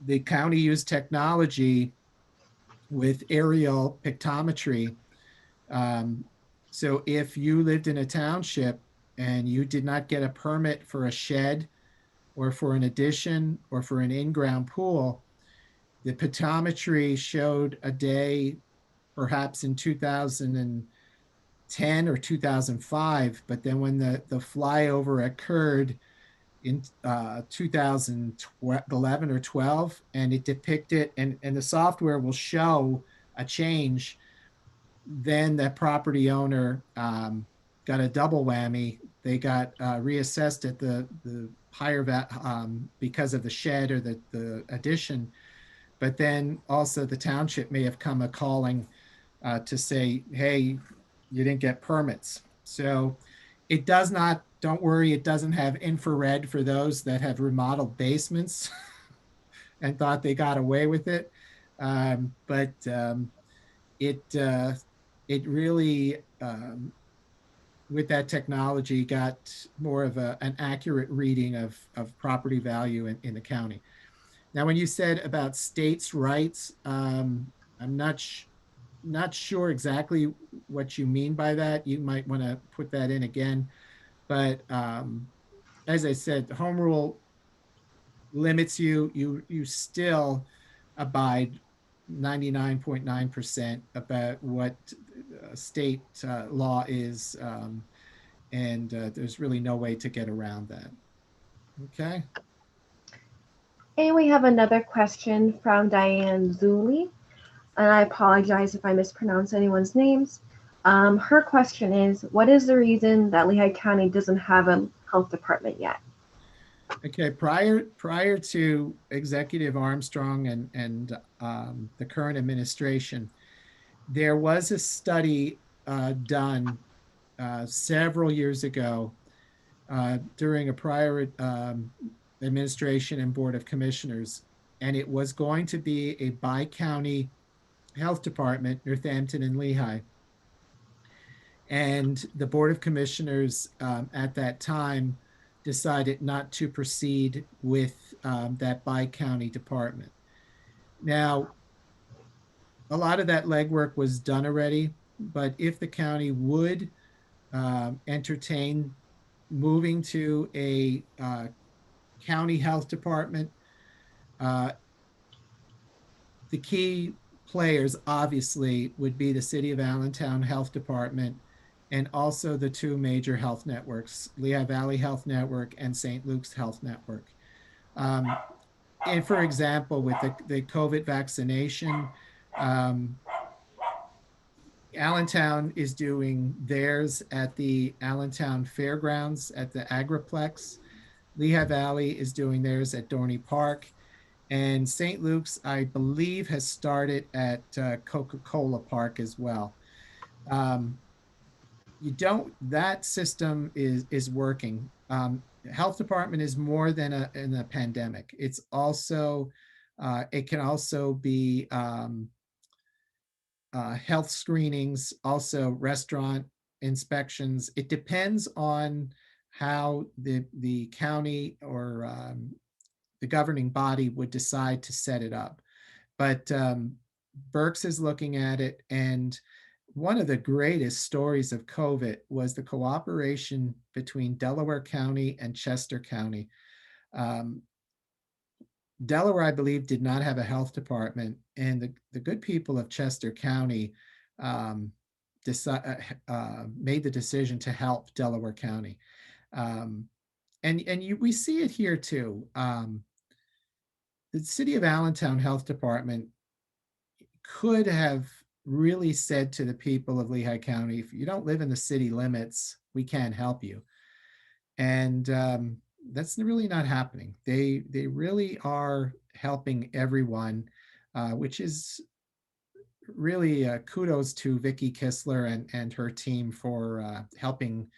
the county used technology with aerial pictometry. Um, so if you lived in a township and you did not get a permit for a shed or for an addition or for an in-ground pool, the pictometry showed a day, perhaps in 2010 or 2005, but then when the flyover occurred in 2011 or 12, and it depicted, and the software will show a change, then that property owner got a double whammy. They got reassessed at the higher because of the shed or the addition, but then also the township may have come a calling to say, hey, you didn't get permits. So it does not, don't worry, it doesn't have infrared for those that have remodeled basements and thought they got away with it. But it it really with that technology got more of an accurate reading of property value in the county. Now, when you said about states' rights, I'm not sure exactly what you mean by that. You might want to put that in again. But as I said, home rule limits you. You still abide 99.9% about what state law is, and there's really no way to get around that. Okay. And we have another question from Diane Zuli, and I apologize if I mispronounce anyone's names. Her question is, what is the reason that Lehigh County doesn't have a health department yet? Okay. Prior to Executive Armstrong and the current administration, there was a study done several years ago during a prior administration and board of commissioners, and it was going to be a bi-county health department, Northampton and Lehigh. And the board of commissioners at that time decided not to proceed with that bi-county department. Now, a lot of that legwork was done already, but if the county would entertain moving to a county health department, uh, the key players obviously would be the City of Allentown Health Department and also the two major health networks, Lehigh Valley Health Network and St. Luke's Health Network. Um, and for example, with the COVID vaccination, um, Allentown is doing theirs at the Allentown Fairgrounds at the Agriplex. Lehigh Valley is doing theirs at Dorney Park. And St. Luke's, I believe, has started at Coca-Cola Park as well. Um, you don't, that system is working. Health department is more than in a pandemic. It's also, it can also be health screenings, also restaurant inspections. It depends on how the county or the governing body would decide to set it up. But Berks is looking at it, and one of the greatest stories of COVID was the cooperation between Delaware County and Chester County. Um, Delaware, I believe, did not have a health department, and the good people of Chester County um, made the decision to help Delaware County. Um, we see it here too. The City of Allentown Health Department could have really said to the people of Lehigh County, if you don't live in the city limits, we can't help you. And that's really not happening. They really are helping everyone, which is really kudos to Vicki Kistler and her team for helping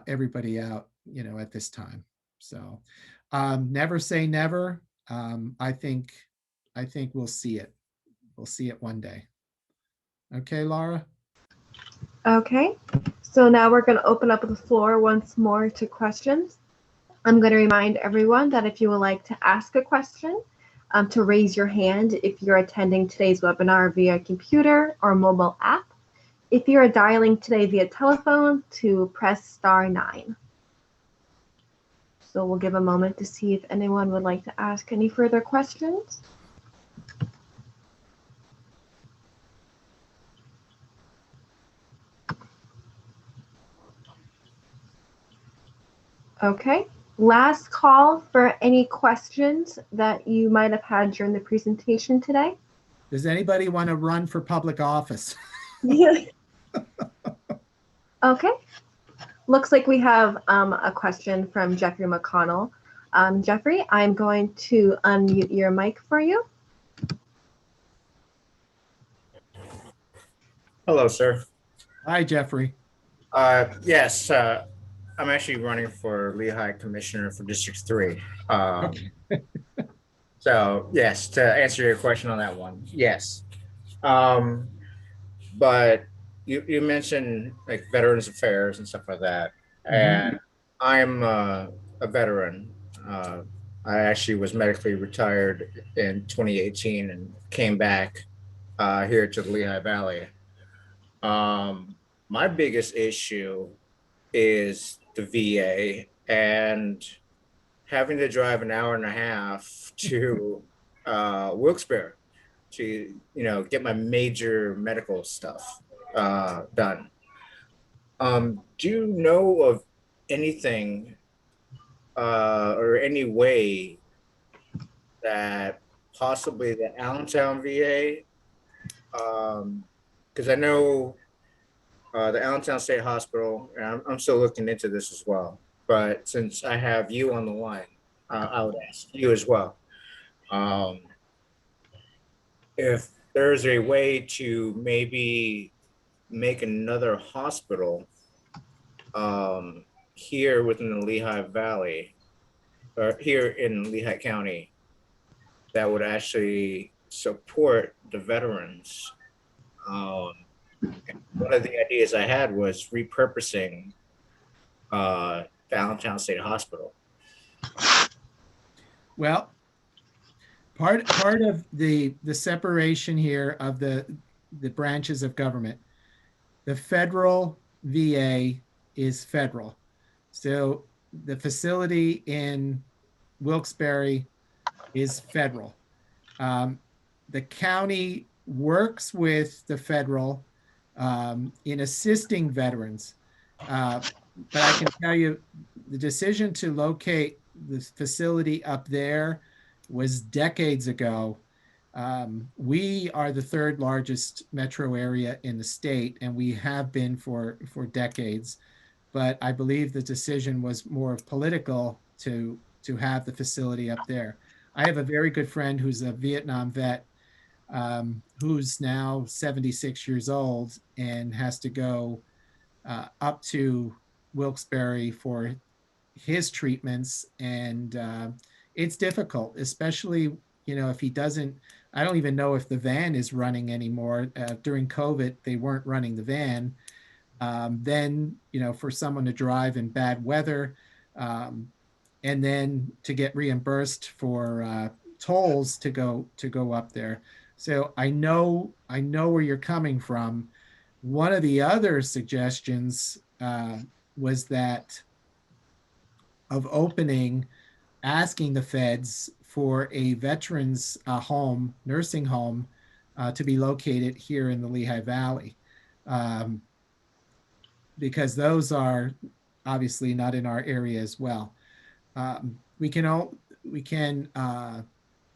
everybody out, at this time. So never say never. I think we'll see it. We'll see it one day. Okay, Laura? Okay, so now we're going to open up the floor once more to questions. I'm going to remind everyone that if you would like to ask a question, to raise your hand if you're attending today's webinar via computer or mobile app. If you're dialing today via telephone, to press star 9. So we'll give a moment to see if anyone would like to ask any further questions. Okay, last call for any questions that you might have had during the presentation today. Does anybody want to run for public office? Okay, looks like we have a question from Jeffrey McConnell. Jeffrey, I'm going to unmute your mic for you. Hello, sir. Hi, Jeffrey. Yes, I'm actually running for Lehigh Commissioner for District 3. Okay. So, yes, to answer your question on that one, yes. But you mentioned like Veterans Affairs and stuff like that. And I'm a veteran. I actually was medically retired in 2018 and came back here to the Lehigh Valley. My biggest issue is the VA and having to drive an hour and a half to Wilkes-Barre to get my major medical stuff done. Do you know of anything or any way that possibly the Allentown VA, because I know the Allentown State Hospital, and I'm still looking into this as well. But since I have you on the line, I would ask you as well. If there's a way to maybe make another hospital here within the Lehigh Valley, or here in Lehigh County, that would actually support the veterans. One of the ideas I had was repurposing the Allentown State Hospital. Well, part of the separation here of the branches of government, the federal VA is federal. So the facility in Wilkes-Barre is federal. The county works with the federal in assisting veterans. But I can tell you the decision to locate the facility up there was decades ago. We are the third largest metro area in the state, and we have been for decades. But I believe the decision was more political to have the facility up there. I have a very good friend who's a Vietnam vet, who's now 76 years old and has to go up to Wilkes-Barre for his treatments. And it's difficult, especially, if he doesn't, I don't even know if the van is running anymore. During COVID, they weren't running the van. Then, for someone to drive in bad weather, and then to get reimbursed for tolls to go up there. So I know where you're coming from. One of the other suggestions was that of asking the feds for a veterans home, nursing home, to be located here in the Lehigh Valley, because those are obviously not in our area as well. We can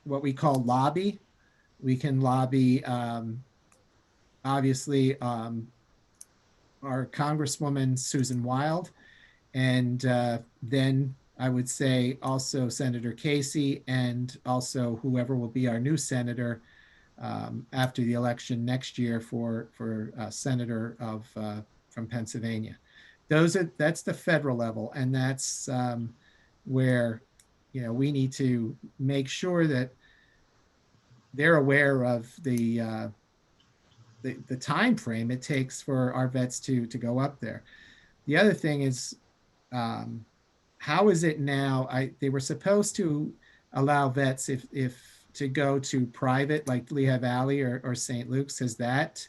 what we call lobby. We can lobby, obviously, our Congresswoman Susan Wild, and then I would say also Senator Casey, and also whoever will be our new senator after the election next year for senator of from Pennsylvania. That's the federal level, and that's where we need to make sure that they're aware of the time frame it takes for our vets to go up there. The other thing is, how is it now? They were supposed to allow vets if to go to private like Lehigh Valley or St. Luke's. Has that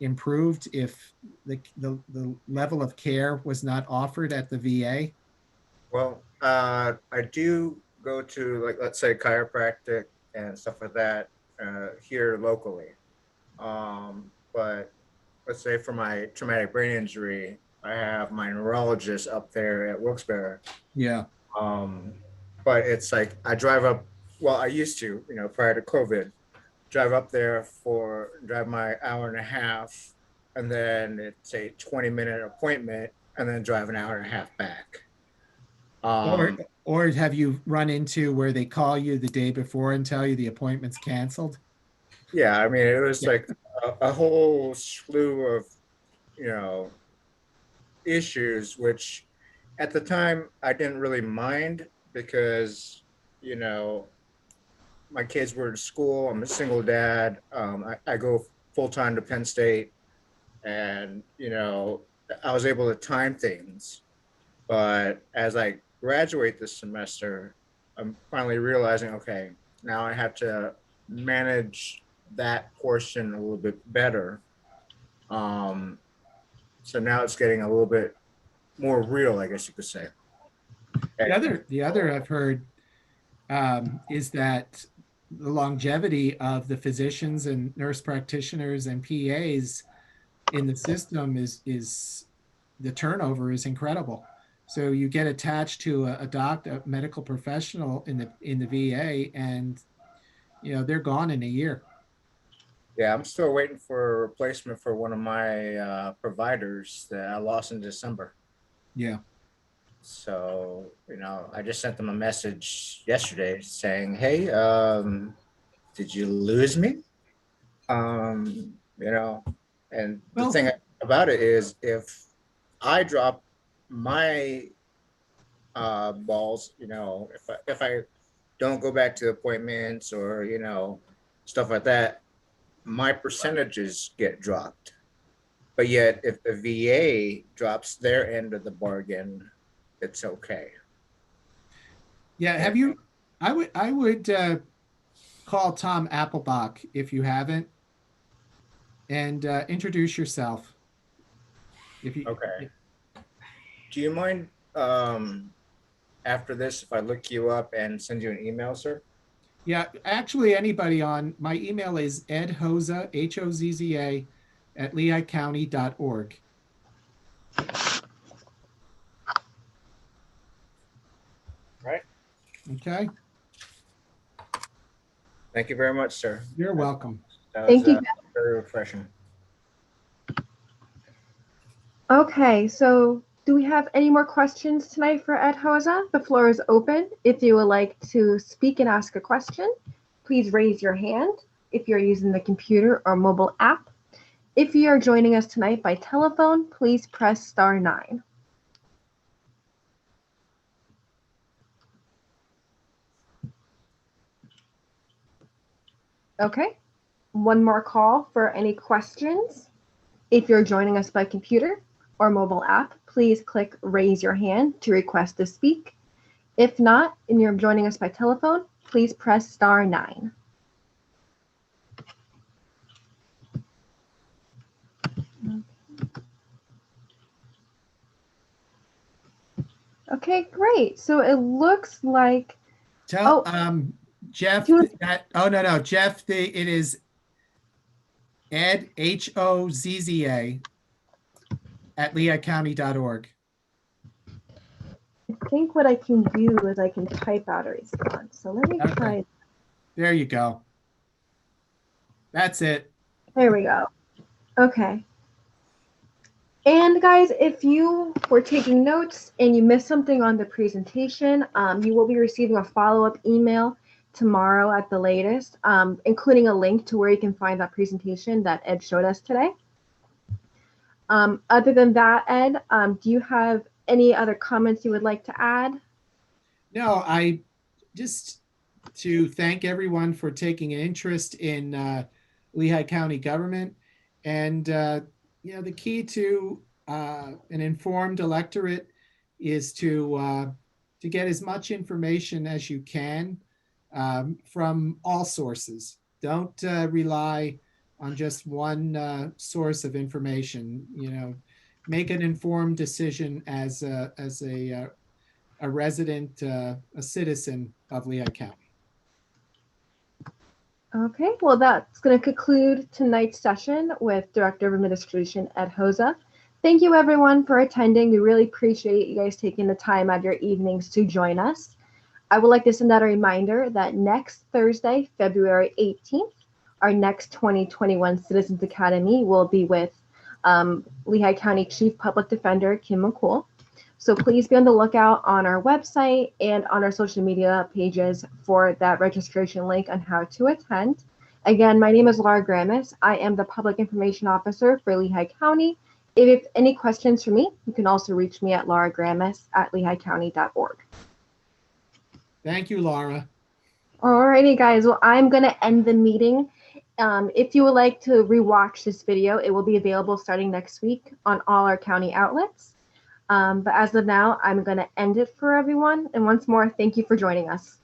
improved if the level of care was not offered at the VA? Well, I do go to, like, let's say chiropractic and stuff like that here locally. But let's say for my traumatic brain injury, I have my neurologist up there at Wilkes-Barre. Yeah. Um, but it's like I drive up. Well, I used to, prior to COVID, drive my hour and a half, and then it's a 20-minute appointment, and then drive an hour and a half back. Or or have you run into where they call you the day before and tell you the appointment's canceled? Yeah, I mean, it was Yeah. like a whole slew of, you know, issues, which at the time I didn't really mind because, you know, my kids were in school. I'm a single dad. I go full time to Penn State, and I was able to time things. But as I graduate this semester, I'm finally realizing, okay, now I have to manage that portion a little bit better. Um, so now it's getting a little bit more real, I guess you could say. The other I've heard is that the longevity of the physicians and nurse practitioners and PAs in the system is the turnover is incredible. So you get attached to a medical professional in the VA, and they're gone in a year. Yeah, I'm still waiting for a replacement for one of my providers that I lost in December. Yeah. So, I just sent them a message yesterday saying, hey, did you lose me? You know, and the Well, thing about it is if I drop my balls, if I don't go back to appointments or, stuff like that, my percentages get dropped. But yet, if the VA drops their end of the bargain, it's okay. yeah. And, I would call Tom Applebach if you haven't, and introduce yourself. If you, okay. Do you mind after this if I look you up and send you an email, sir? yeah, actually, anybody on my email is edhozza, Hozza, at lehighcounty.org. Right. Okay. Thank you very much, sir. You're welcome. That was Thank you. very refreshing. Okay, so do we have any more questions tonight for Ed Hozza? The floor is open. If you would like to speak and ask a question, please raise your hand if you're using the computer or mobile app. If you are joining us tonight by telephone, please press *9. Okay, one more call for any questions. If you're joining us by computer or mobile app, please click raise your hand to request to speak. If not, and you're joining us by telephone, please press *9. Okay, great. So it looks like Tell Jeff that. Oh no, Jeff. It is Ed Hozza at lehighcounty.org. I think what I can do is I can type out a response. So let me Okay. try. There you go. That's it. There we go. Okay. And guys, if you were taking notes and you missed something on the presentation, you will be receiving a follow-up email tomorrow at the latest, including a link to where you can find that presentation that Ed showed us today. Other than that, Ed, do you have any other comments you would like to add? No, I just to thank everyone for taking an interest in Lehigh County government. And, the key to an informed electorate is to get as much information as you can from all sources. Don't rely on just one source of information. Make an informed decision as a resident, a citizen of Lehigh County. Okay, well, that's going to conclude tonight's session with Director of Administration Ed Hozza. Thank you, everyone, for attending. We really appreciate you guys taking the time out of your evenings to join us. I would like to send out a reminder that next Thursday, February 18th, our next 2021 Citizens Academy will be with Lehigh County Chief Public Defender Kim McCool. So please be on the lookout on our website and on our social media pages for that registration link on how to attend. Again, my name is Laura Gramis. I am the Public Information Officer for Lehigh County. If you have any questions for me, you can also reach me at lauragramis@lehighcounty.org. Thank you, Laura. Alrighty, guys. Well, I'm going to end the meeting. If you would like to rewatch this video, it will be available starting next week on all our county outlets. But as of now, I'm going to end it for everyone. And once more, thank you for joining us.